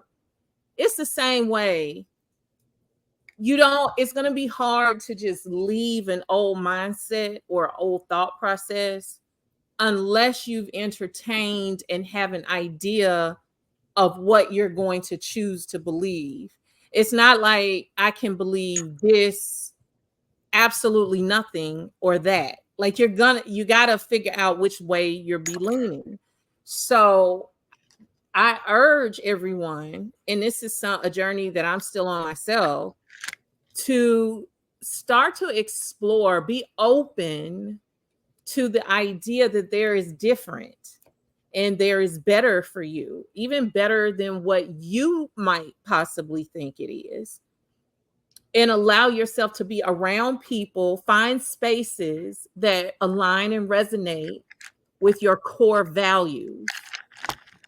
Speaker 1: It's the same way. It's going to be hard to just leave an old mindset or old thought process unless you've entertained and have an idea of what you're going to choose to believe. It's not like I can believe this, absolutely nothing, or that. Like you got to figure out which way you're be leaning. So I urge everyone, and this is a journey that I'm still on myself, to start to explore, be open to the idea that there is different and there is better for you, even better than what you might possibly think it is. And allow yourself to be around people, find spaces that align and resonate with your core values.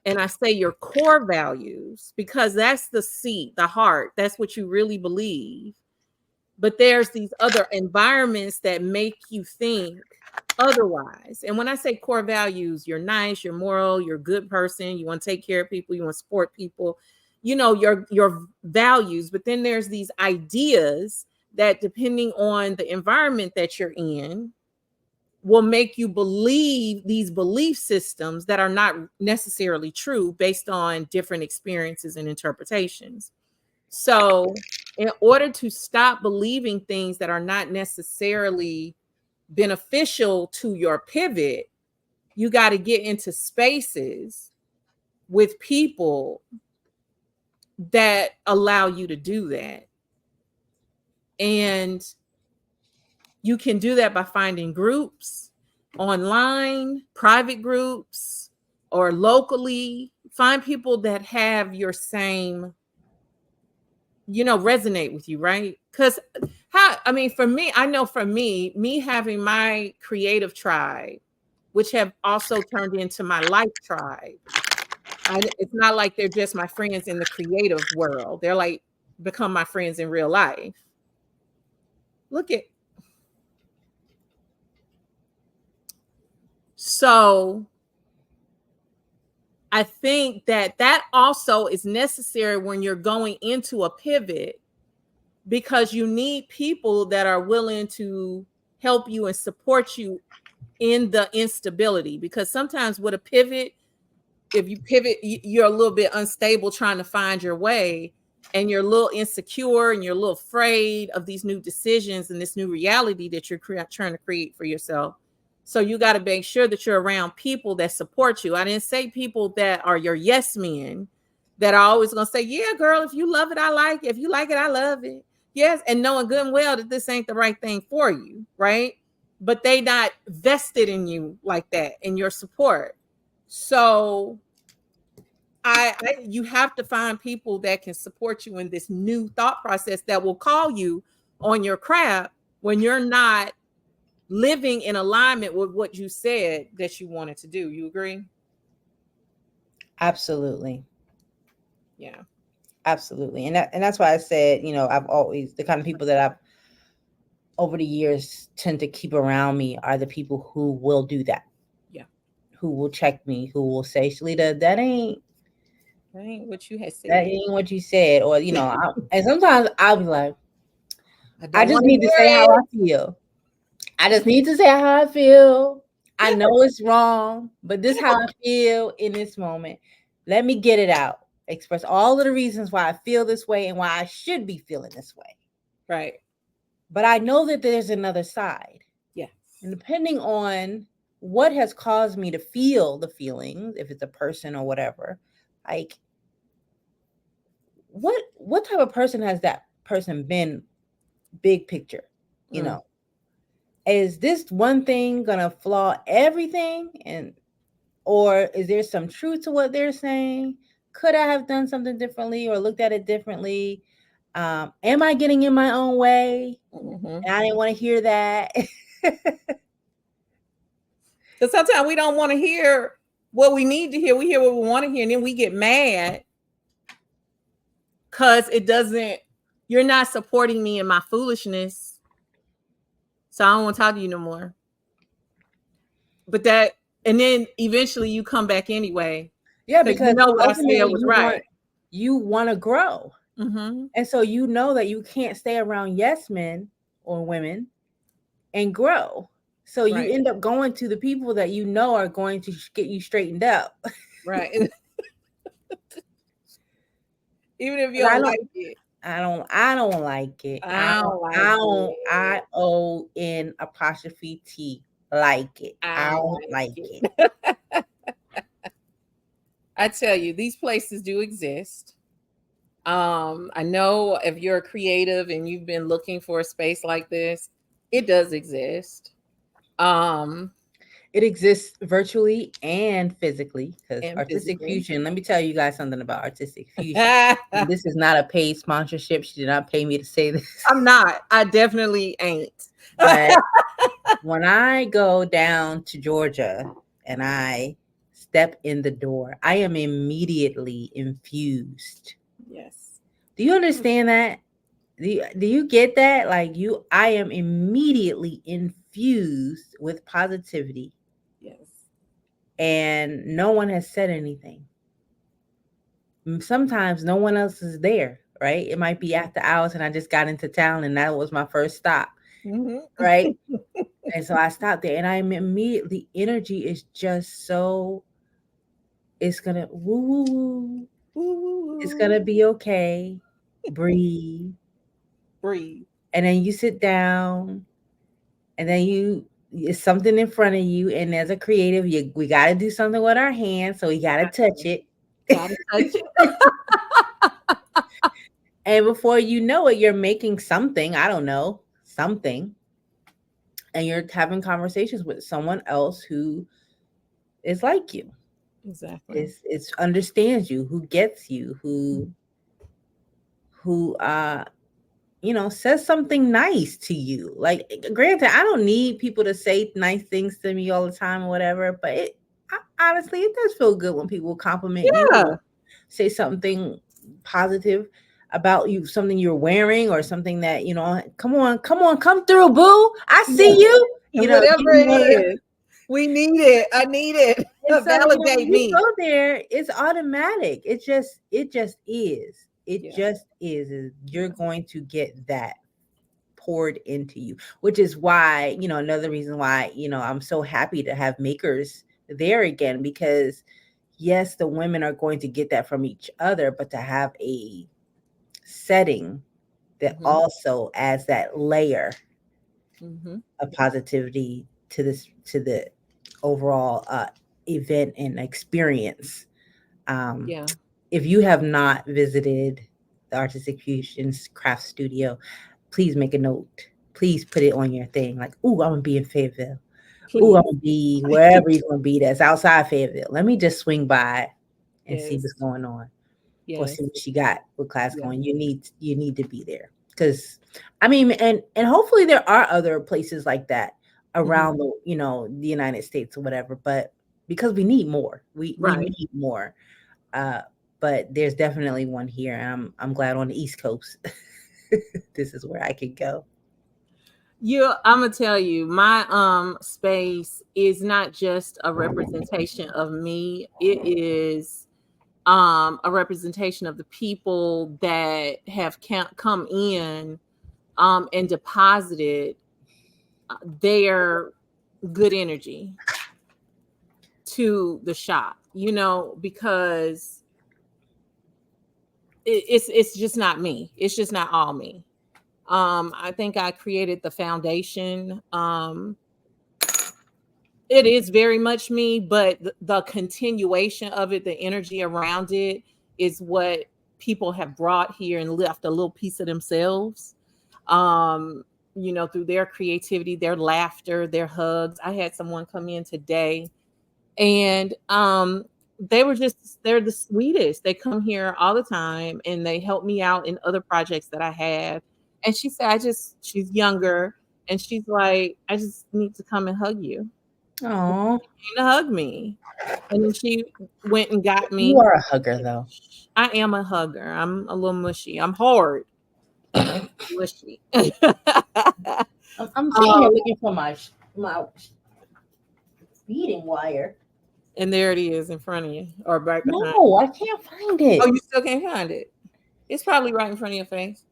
Speaker 1: And I say your core values because that's the seat, the heart, that's what you really believe. But there's these other environments that make you think otherwise. And when I say core values, you're nice, you're moral, you're a good person, you want to take care of people, you want to support people, your values. But then there's these ideas that, depending on the environment that you're in, will make you believe these belief systems that are not necessarily true based on different experiences and interpretations. So in order to stop believing things that are not necessarily beneficial to your pivot, you got to get into spaces with people that allow you to do that. And you can do that by finding groups online, private groups, or locally. Find people that have your same, resonate with you, right? Because for me, I know for me having my creative tribe, which have also turned into my life tribe. It's not like they're just my friends in the creative world. They're like become my friends in real life. Look at so I think that also is necessary when you're going into a pivot, because you need people that are willing to help you and support you in the instability. Because sometimes with a pivot, if you pivot, you're a little bit unstable trying to find your way, and you're a little insecure and you're a little afraid of these new decisions and this new reality that you're trying to create for yourself. So you got to make sure that you're around people that support you. I didn't say people that are your yes men, that are always going to say, yeah, girl, if you love it, I like it. If you like it, I love it. Yes. And knowing good and well that this ain't the right thing for you. Right. But they not vested in you like that, in your support. So you have to find people that can support you in this new thought process, that will call you on your crap when you're not living in alignment with what you said that you wanted to do. You agree?
Speaker 2: Absolutely.
Speaker 1: Yeah.
Speaker 2: Absolutely. And that's why I said, I've always, the kind of people that I've over the years tend to keep around me are the people who will do that.
Speaker 1: Yeah.
Speaker 2: Who will check me, who will say, Sheilita, that ain't
Speaker 1: what you had said.
Speaker 2: That ain't what you said. Or, and sometimes I'll be like,
Speaker 1: I
Speaker 2: just need to say how I feel. I just need to say how I feel. I know it's wrong, but this is how I feel in this moment. Let me get it out. Express all of the reasons why I feel this way and why I should be feeling this way.
Speaker 1: Right.
Speaker 2: But I know that there's another side.
Speaker 1: Yes.
Speaker 2: And depending on what has caused me to feel the feelings, if it's a person or whatever, like what type of person has that person been, big picture? Is this one thing gonna flaw everything, or is there some truth to what they're saying? Could I have done something differently or looked at it differently? Am I getting in my own way? And I didn't want to hear that.
Speaker 1: Because sometimes we don't want to hear what we need to hear. We hear what we want to hear, and then we get mad because you're not supporting me in my foolishness. So I don't want to talk to you no more. But and then eventually you come back anyway.
Speaker 2: Yeah,
Speaker 1: because
Speaker 2: because
Speaker 1: you know what I said
Speaker 2: ultimately
Speaker 1: was right.
Speaker 2: you want to grow.
Speaker 1: Mm-hmm.
Speaker 2: And so you know that you can't stay around yes men or women and grow. So you
Speaker 1: Right.
Speaker 2: end up going to the people that you know are going to get you straightened up.
Speaker 1: Right. Even if you
Speaker 2: I
Speaker 1: don't
Speaker 2: don't
Speaker 1: like it.
Speaker 2: I don't like it.
Speaker 1: I don't like
Speaker 2: I
Speaker 1: it.
Speaker 2: O N apostrophe T like it. I
Speaker 1: I don't
Speaker 2: don't
Speaker 1: like
Speaker 2: like it.
Speaker 1: it. I tell you, these places do exist. I know if you're a creative and you've been looking for a space like this, it does exist. Um,
Speaker 2: It exists virtually and physically because
Speaker 1: and
Speaker 2: Artistic
Speaker 1: physically.
Speaker 2: Fusion. Let me tell you guys something about Artistic Fusion. This is not a paid sponsorship. She did not pay me to say this.
Speaker 1: I'm not. I definitely ain't.
Speaker 2: But when I go down to Georgia and I step in the door, I am immediately infused.
Speaker 1: Yes.
Speaker 2: Do you understand that? Do you get that? Like I am immediately infused with positivity.
Speaker 1: Yes.
Speaker 2: And no one has said anything. Sometimes no one else is there, right? It might be after hours and I just got into town and that was my first stop,
Speaker 1: Mm-hmm.
Speaker 2: right? And so I stopped there and I'm immediately, energy is just so, it's gonna woo woo woo. It's gonna be okay. Breathe.
Speaker 1: Breathe.
Speaker 2: And then you sit down and then it's something in front of you. And as a creative, we got to do something with our hands. So we got to touch it.
Speaker 1: Gotta touch it.
Speaker 2: And before you know it, you're making something, I don't know, something. And you're having conversations with someone else who is like you.
Speaker 1: Exactly.
Speaker 2: It's understands you, who gets you, who says something nice to you. Like, granted, I don't need people to say nice things to me all the time or whatever, but honestly, it does feel good when people compliment you, or say something positive about you, something you're wearing or something that, come on, come through, boo. I see you.
Speaker 1: And whatever it is, we need it. I need it.
Speaker 2: And so,
Speaker 1: Validate
Speaker 2: when you
Speaker 1: me.
Speaker 2: go there, it's automatic. It just is. It just is. You're going to get that poured into you, which is why, another reason why, I'm so happy to have makers there again, because yes, the women are going to get that from each other, but to have a setting that also adds that layer of positivity to the overall event and experience. If you have not visited the Artistic Fusions Craft Studio, please make a note. Please put it on your thing. Like, ooh, I'm gonna be in Fayetteville. Ooh, I'm gonna be wherever you're gonna be. That's outside Fayetteville. Let me just swing by and see what's going on. Or see what she got with class going. You need to be there. Because and hopefully there are other places like that around the the United States or whatever. But because we need more. We need more. But there's definitely one here, and I'm glad on the East Coast. This is where I could go.
Speaker 1: I'm gonna tell you, my space is not just a representation of me. It is a representation of the people that have come in and deposited their good energy to the shop, because it's just not me. It's just not all me. I think I created the foundation. It is very much me, but the continuation of it, the energy around it, is what people have brought here and left a little piece of themselves. Through their creativity, their laughter, their hugs. I had someone come in today, and they're the sweetest. They come here all the time and they help me out in other projects that I have. And she said, she's younger, and she's like, I just need to come and hug you.
Speaker 2: Oh,
Speaker 1: Came to hug me. And then she went and got
Speaker 2: you
Speaker 1: me.
Speaker 2: are a hugger, though.
Speaker 1: I am a hugger. I'm a little mushy. I'm hard. Mushy.
Speaker 2: I'm sitting here
Speaker 1: um,
Speaker 2: looking for my feeding wire.
Speaker 1: and there it is in front of you or right behind.
Speaker 2: No, I can't find
Speaker 1: Oh,
Speaker 2: it.
Speaker 1: you still can't find it. It's probably right in front of your face.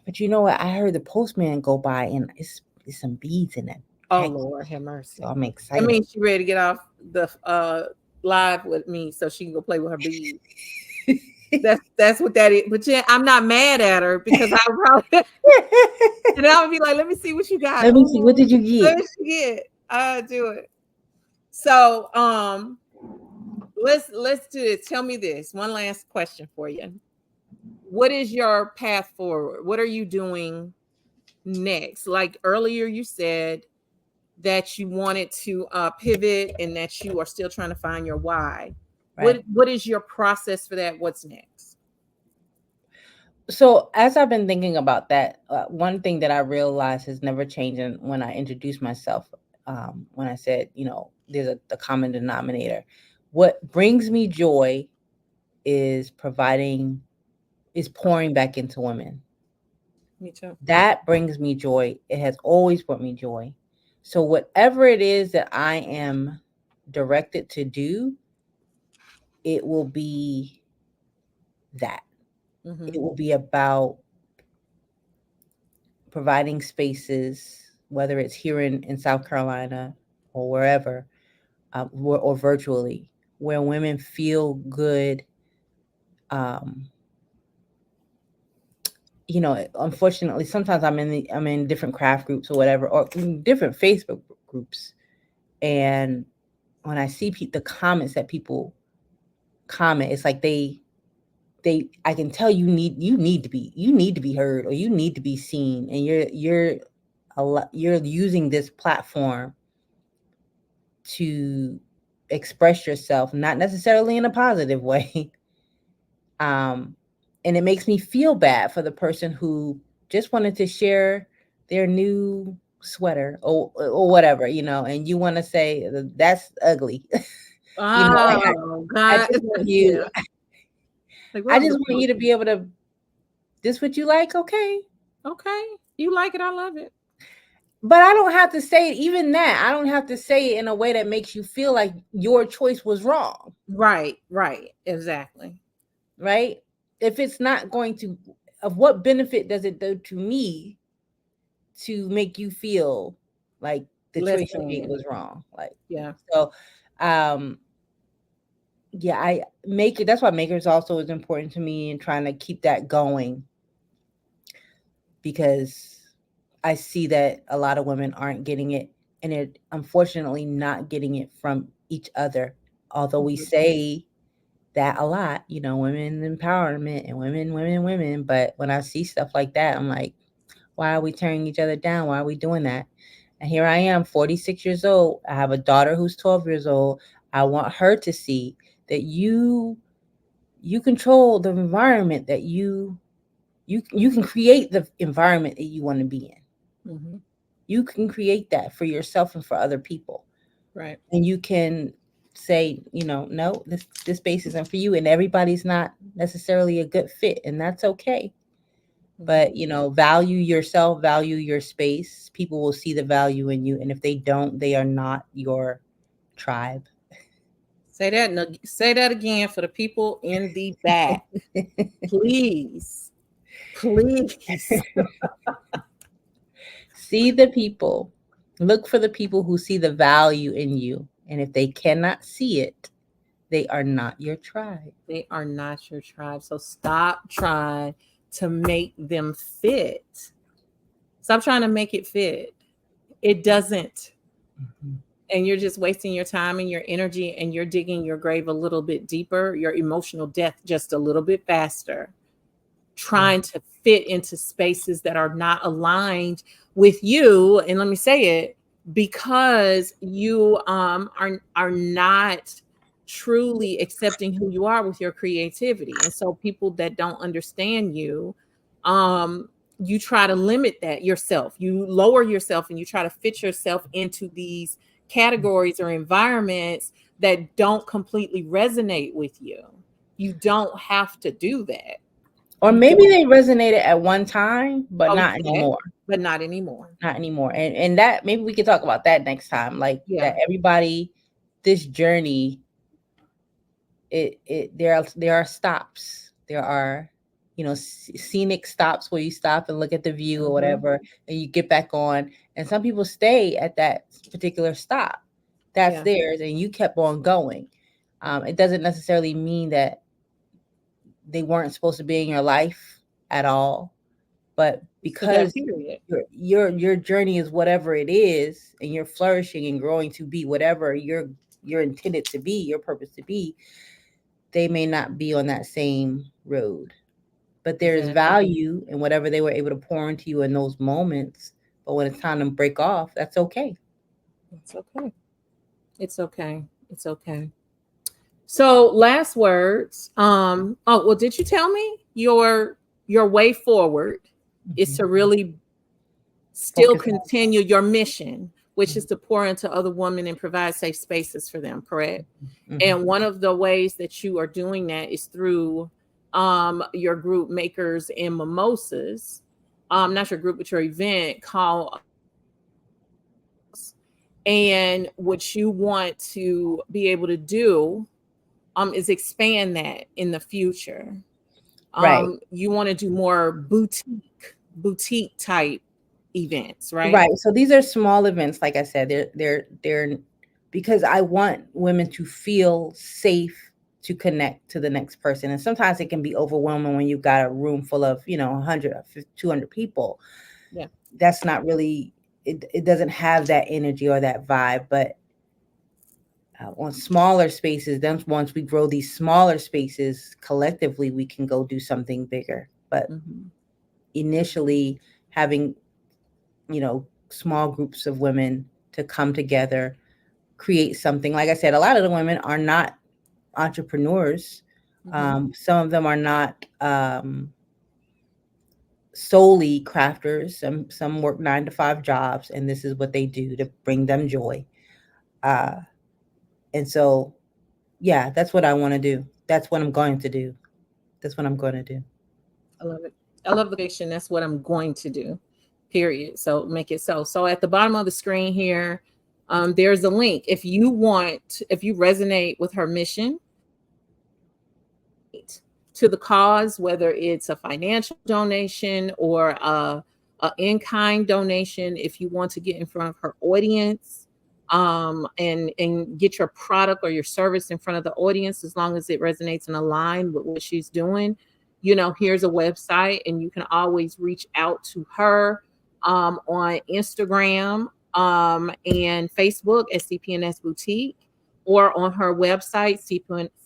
Speaker 2: But you know what? I heard the postman go by and it's some beads in it.
Speaker 1: Oh Lord, have
Speaker 2: So
Speaker 1: mercy.
Speaker 2: I'm
Speaker 1: That
Speaker 2: excited.
Speaker 1: means she ready to get off the live with me so she can go play with her beads. That's what that is. But yeah, I'm not mad at her because I probably and I would be like, let me see what you got.
Speaker 2: Let me see. What
Speaker 1: Oh,
Speaker 2: did you
Speaker 1: let
Speaker 2: get?
Speaker 1: me get. I do it. So let's do it. Tell me this. One last question for you. What is your path forward? What are you doing next? Like earlier you said that you wanted to pivot and that you are still trying to find your why.
Speaker 2: Right.
Speaker 1: What is your process for that? What's next?
Speaker 2: So as I've been thinking about that, one thing that I realized has never changed, and when I introduced myself, when I said, there's the common denominator. What brings me joy is pouring back into women.
Speaker 1: Me too.
Speaker 2: That brings me joy. It has always brought me joy. So whatever it is that I am directed to do, it will be that.
Speaker 1: Mm-hmm.
Speaker 2: It will be about providing spaces, whether it's here in South Carolina or wherever, or virtually, where women feel good. Um, Unfortunately, sometimes I'm in different craft groups or whatever, or in different Facebook groups, and when I see the comments that people comment, it's like they I can tell you need to be heard, or you need to be seen, and you're using this platform to express yourself, not necessarily in a positive way. um and it makes me feel bad for the person who just wanted to share their new sweater or whatever, and you want to say that's ugly. you know I,
Speaker 1: Oh
Speaker 2: I
Speaker 1: God.
Speaker 2: just want you
Speaker 1: Yeah. Like
Speaker 2: I
Speaker 1: what
Speaker 2: just
Speaker 1: the
Speaker 2: want you to be able to, this what you like, okay.
Speaker 1: okay. You like it, I love it.
Speaker 2: But I don't have to say it, even that. I don't have to say it in a way that makes you feel like your choice was wrong,
Speaker 1: Right. Exactly.
Speaker 2: right? If it's not going to, of what benefit does it do to me to make you feel like the choice you made
Speaker 1: Listen.
Speaker 2: was wrong? Like,
Speaker 1: Yeah.
Speaker 2: so, um, yeah, I make it. That's why makers also is important to me, and trying to keep that going, because I see that a lot of women aren't getting it, and it unfortunately not getting it from each other. Although we
Speaker 1: Mhm.
Speaker 2: say that a lot, women empowerment and women. But when I see stuff like that, I'm like, why are we tearing each other down? Why are we doing that? And here I am, 46 years old. I have a daughter who's 12 years old. I want her to see that you control the environment that you can create the environment that you want to be in.
Speaker 1: Mm-hmm.
Speaker 2: You can create that for yourself and for other people.
Speaker 1: Right.
Speaker 2: And you can say, no, this space isn't for you, and everybody's not necessarily a good fit, and that's okay.
Speaker 1: Mm-hmm.
Speaker 2: But value yourself, value your space. People will see the value in you, and if they don't, they are not your tribe.
Speaker 1: Say that again for the people in the back. Please. Please.
Speaker 2: See the people. Look for the people who see the value in you, and if they cannot see it, they are not your tribe.
Speaker 1: They are not your tribe. So stop trying to make them fit. Stop trying to make it fit. It doesn't.
Speaker 2: Mhm.
Speaker 1: And you're just wasting your time and your energy, and you're digging your grave a little bit deeper, your emotional death just a little bit faster,
Speaker 2: Yeah.
Speaker 1: trying to fit into spaces that are not aligned with you. And let me say it, because you are not truly accepting who you are with your creativity. And so people that don't understand you, um you try to limit that yourself. You lower yourself and you try to fit yourself into these categories or environments that don't completely resonate with you. You don't have to do that.
Speaker 2: Or
Speaker 1: You
Speaker 2: maybe
Speaker 1: don't.
Speaker 2: they resonated at one time, but not
Speaker 1: Okay,
Speaker 2: anymore.
Speaker 1: but not anymore.
Speaker 2: Not anymore. And that, maybe we could talk about that next time. Like
Speaker 1: Yeah.
Speaker 2: that everybody, this journey, there are stops. There are, scenic stops where you stop and look at the view or whatever, and you get back on. And some people stay at that particular stop. That's theirs, and you kept on going. It doesn't necessarily mean that they weren't supposed to be in your life at all, but
Speaker 1: For that
Speaker 2: because
Speaker 1: period.
Speaker 2: your journey is whatever it is, and you're flourishing and growing to be whatever you're intended to be, your purpose to be, they may not be on that same road. But there is
Speaker 1: Exactly.
Speaker 2: value in whatever they were able to pour into you in those moments. But when it's time to break off, that's okay.
Speaker 1: It's okay. It's okay. It's okay. So last words. Oh, well, did you tell me your way forward is to really still
Speaker 2: Focus on.
Speaker 1: continue your mission, which is to pour into other women and provide safe spaces for them, correct? And one of the ways that you are doing that is through your group Makers and Mimosas. Not your group, but your event called. And what you want to be able to do is expand that in the future.
Speaker 2: Right.
Speaker 1: You want to do more boutique type events, right?
Speaker 2: Right. So these are small events, like I said. They're because I want women to feel safe to connect to the next person. And sometimes it can be overwhelming when you've got a room full of, 100, 200 people.
Speaker 1: Yeah.
Speaker 2: That's not really, it doesn't have that energy or that vibe. But on smaller spaces, then once we grow these smaller spaces collectively, we can go do something bigger. But initially, having small groups of women to come together, create something. Like I said, a lot of the women are not entrepreneurs. Some of them are not solely crafters. Some work 9-to-5 jobs, and this is what they do to bring them joy. And so, yeah, that's what I want to do. That's what I'm going to do. That's what I'm going to do.
Speaker 1: I love it. I love the fiction. That's what I'm going to do. Period. So make it so. So at the bottom of the screen here, there's a link. If you resonate with her mission to the cause, whether it's a financial donation or a in-kind donation, if you want to get in front of her audience, and get your product or your service in front of the audience, as long as it resonates and aligns with what she's doing, here's a website, and you can always reach out to her on Instagram and Facebook at CPNS Boutique, or on her website,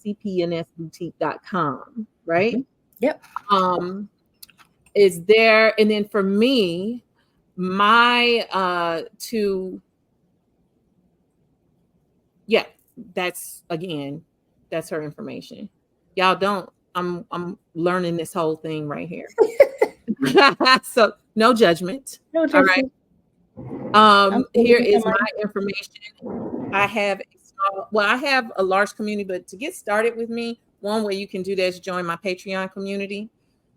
Speaker 1: cpnsboutique.com, right?
Speaker 2: Yep.
Speaker 1: Is there, and then for me, my that's her information. Y'all don't, I'm learning this whole thing right here. So no judgment.
Speaker 2: No
Speaker 1: All right. Here is my information. I have a large community, but to get started with me, one way you can do that is join my Patreon community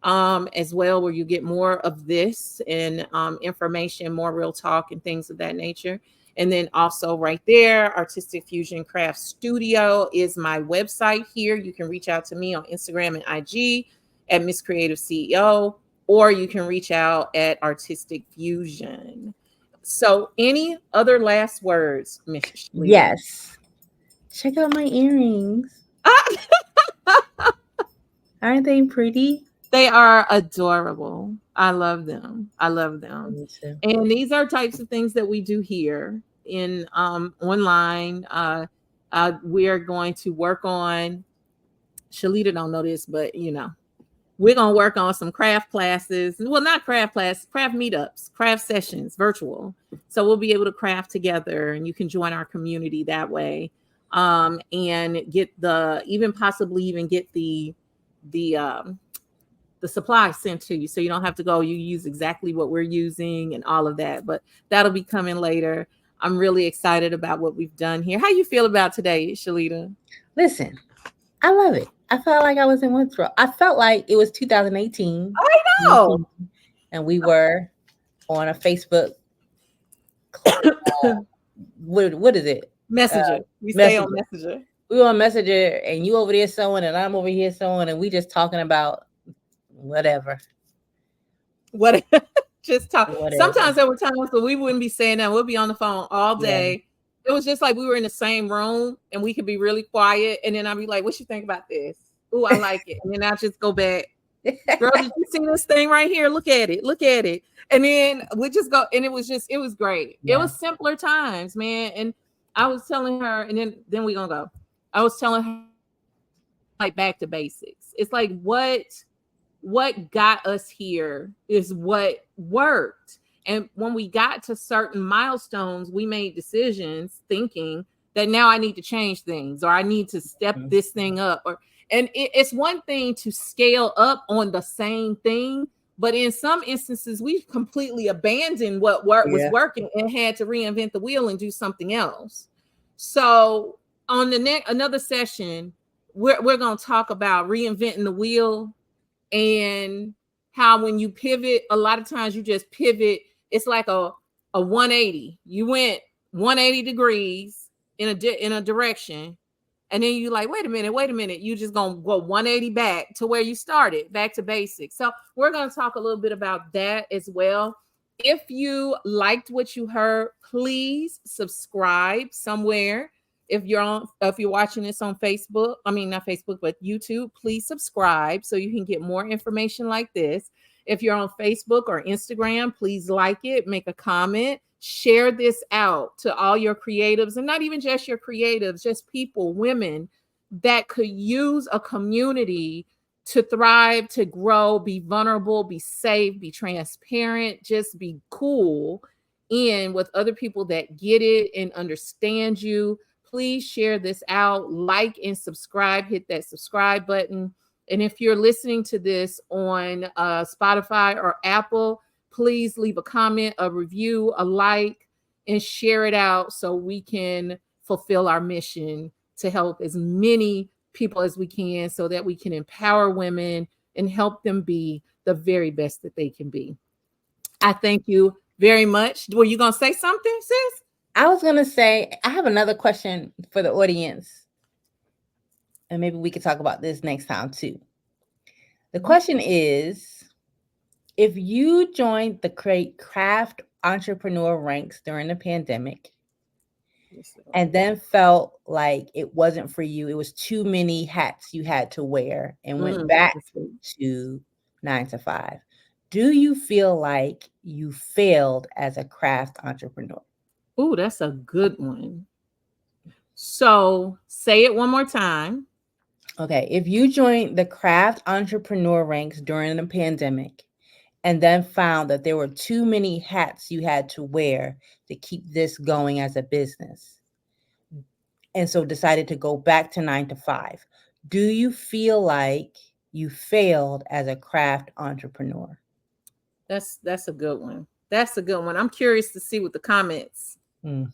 Speaker 1: as well, where you get more of this and information, more real talk and things of that nature. And then also right there, Artistic Fusion Craft Studio is my website here. You can reach out to me on Instagram and IG at Miss Creative CEO, or you can reach out at Artistic Fusion. So any other last words, Miss Sheilita?
Speaker 2: Yes. Check out my earrings. Aren't they pretty?
Speaker 1: They are adorable. I love them. I love them.
Speaker 2: Me too.
Speaker 1: And these are types of things that we do here in online. We are going to work on, Sheilita don't know this, but we're going to work on some craft classes. Well, not craft classes, craft meetups, craft sessions, virtual. So we'll be able to craft together, and you can join our community that way. And get possibly even get the the supply sent to you, so you don't have to go. You use exactly what we're using and all of that. But that'll be coming later. I'm really excited about what we've done here. How you feel about today, Sheilita?
Speaker 2: Listen, I love it. I felt like I was in Winthrop. I felt like it was 2018.
Speaker 1: I know.
Speaker 2: And we were on a Facebook. What is it?
Speaker 1: Messenger. We stay on Messenger.
Speaker 2: We were on Messenger, and you over there sewing, and I'm over here sewing, and we just talking about whatever.
Speaker 1: What? Just talk. Whatever. Sometimes there were times that we wouldn't be saying that. We'll be on the phone all day. Yeah. It was just like we were in the same room, and we could be really quiet, and then I'd be like, "What you think about this? Oh, I like it." And then I'll just go back. Girl, did you see this thing right here? Look at it. Look at it. And then we just go, and it was great. Yeah. It was simpler times, man. And I was telling her, and then we gonna go. I was telling her, like, back to basics. It's like what got us here is what worked. And when we got to certain milestones, we made decisions thinking that now I need to change things, or I need to step this thing up, and it's one thing to scale up on the same thing, but in some instances, we completely abandoned what was working and had to reinvent the wheel and do something else. So on the another session, we're going to talk about reinventing the wheel, and how when you pivot, a lot of times you just pivot. It's like a 180. You went 180 degrees in a direction. And then you like, wait a minute. You just going to go 180 back to where you started, back to basics. So we're going to talk a little bit about that as well. If you liked what you heard, please subscribe somewhere. If you're watching this on Facebook, I mean, not Facebook, but YouTube, please subscribe so you can get more information like this. If you're on Facebook or Instagram, please like it, make a comment. Share this out to all your creatives, and not even just your creatives, just people, women that could use a community to thrive, to grow, be vulnerable, be safe, be transparent, just be cool in with other people that get it and understand you. Please share this out, like and subscribe, hit that subscribe button. And if you're listening to this on Spotify or Apple, please leave a comment, a review, a like, and share it out so we can fulfill our mission to help as many people as we can, so that we can empower women and help them be the very best that they can be. I thank you very much. Were you going to say something, sis?
Speaker 2: I was going to say, I have another question for the audience, and maybe we could talk about this next time too. The question is, if you joined the craft entrepreneur ranks during the pandemic and then felt like it wasn't for you, it was too many hats you had to wear, and went back to 9 to 5, do you feel like you failed as a craft entrepreneur?
Speaker 1: Oh, that's a good one. So say it one more time.
Speaker 2: Okay. If you joined the craft entrepreneur ranks during the pandemic and then found that there were too many hats you had to wear to keep this going as a business, and so decided to go back to 9 to 5, do you feel like you failed as a craft entrepreneur?
Speaker 1: That's a good one. That's a good one. I'm curious to see what the comments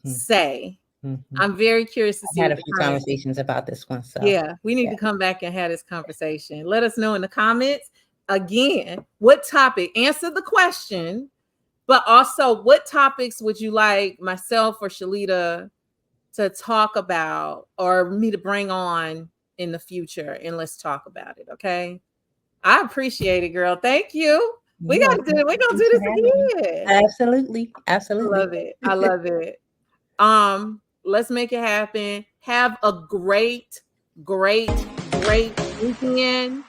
Speaker 1: say. I'm very curious to see.
Speaker 2: I had a few conversations about this one. So
Speaker 1: yeah, we need to come back and have this conversation. Let us know in the comments. Again, what topic? Answer the question, but also what topics would you like myself or Sheilita to talk about, or me to bring on in the future? And let's talk about it. Okay. I appreciate it, girl. Thank you. We got to do it. We're going to do this again.
Speaker 2: Absolutely. Absolutely.
Speaker 1: I love it. I love it. Let's make it happen. Have a great weekend.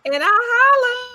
Speaker 1: And I'll holla.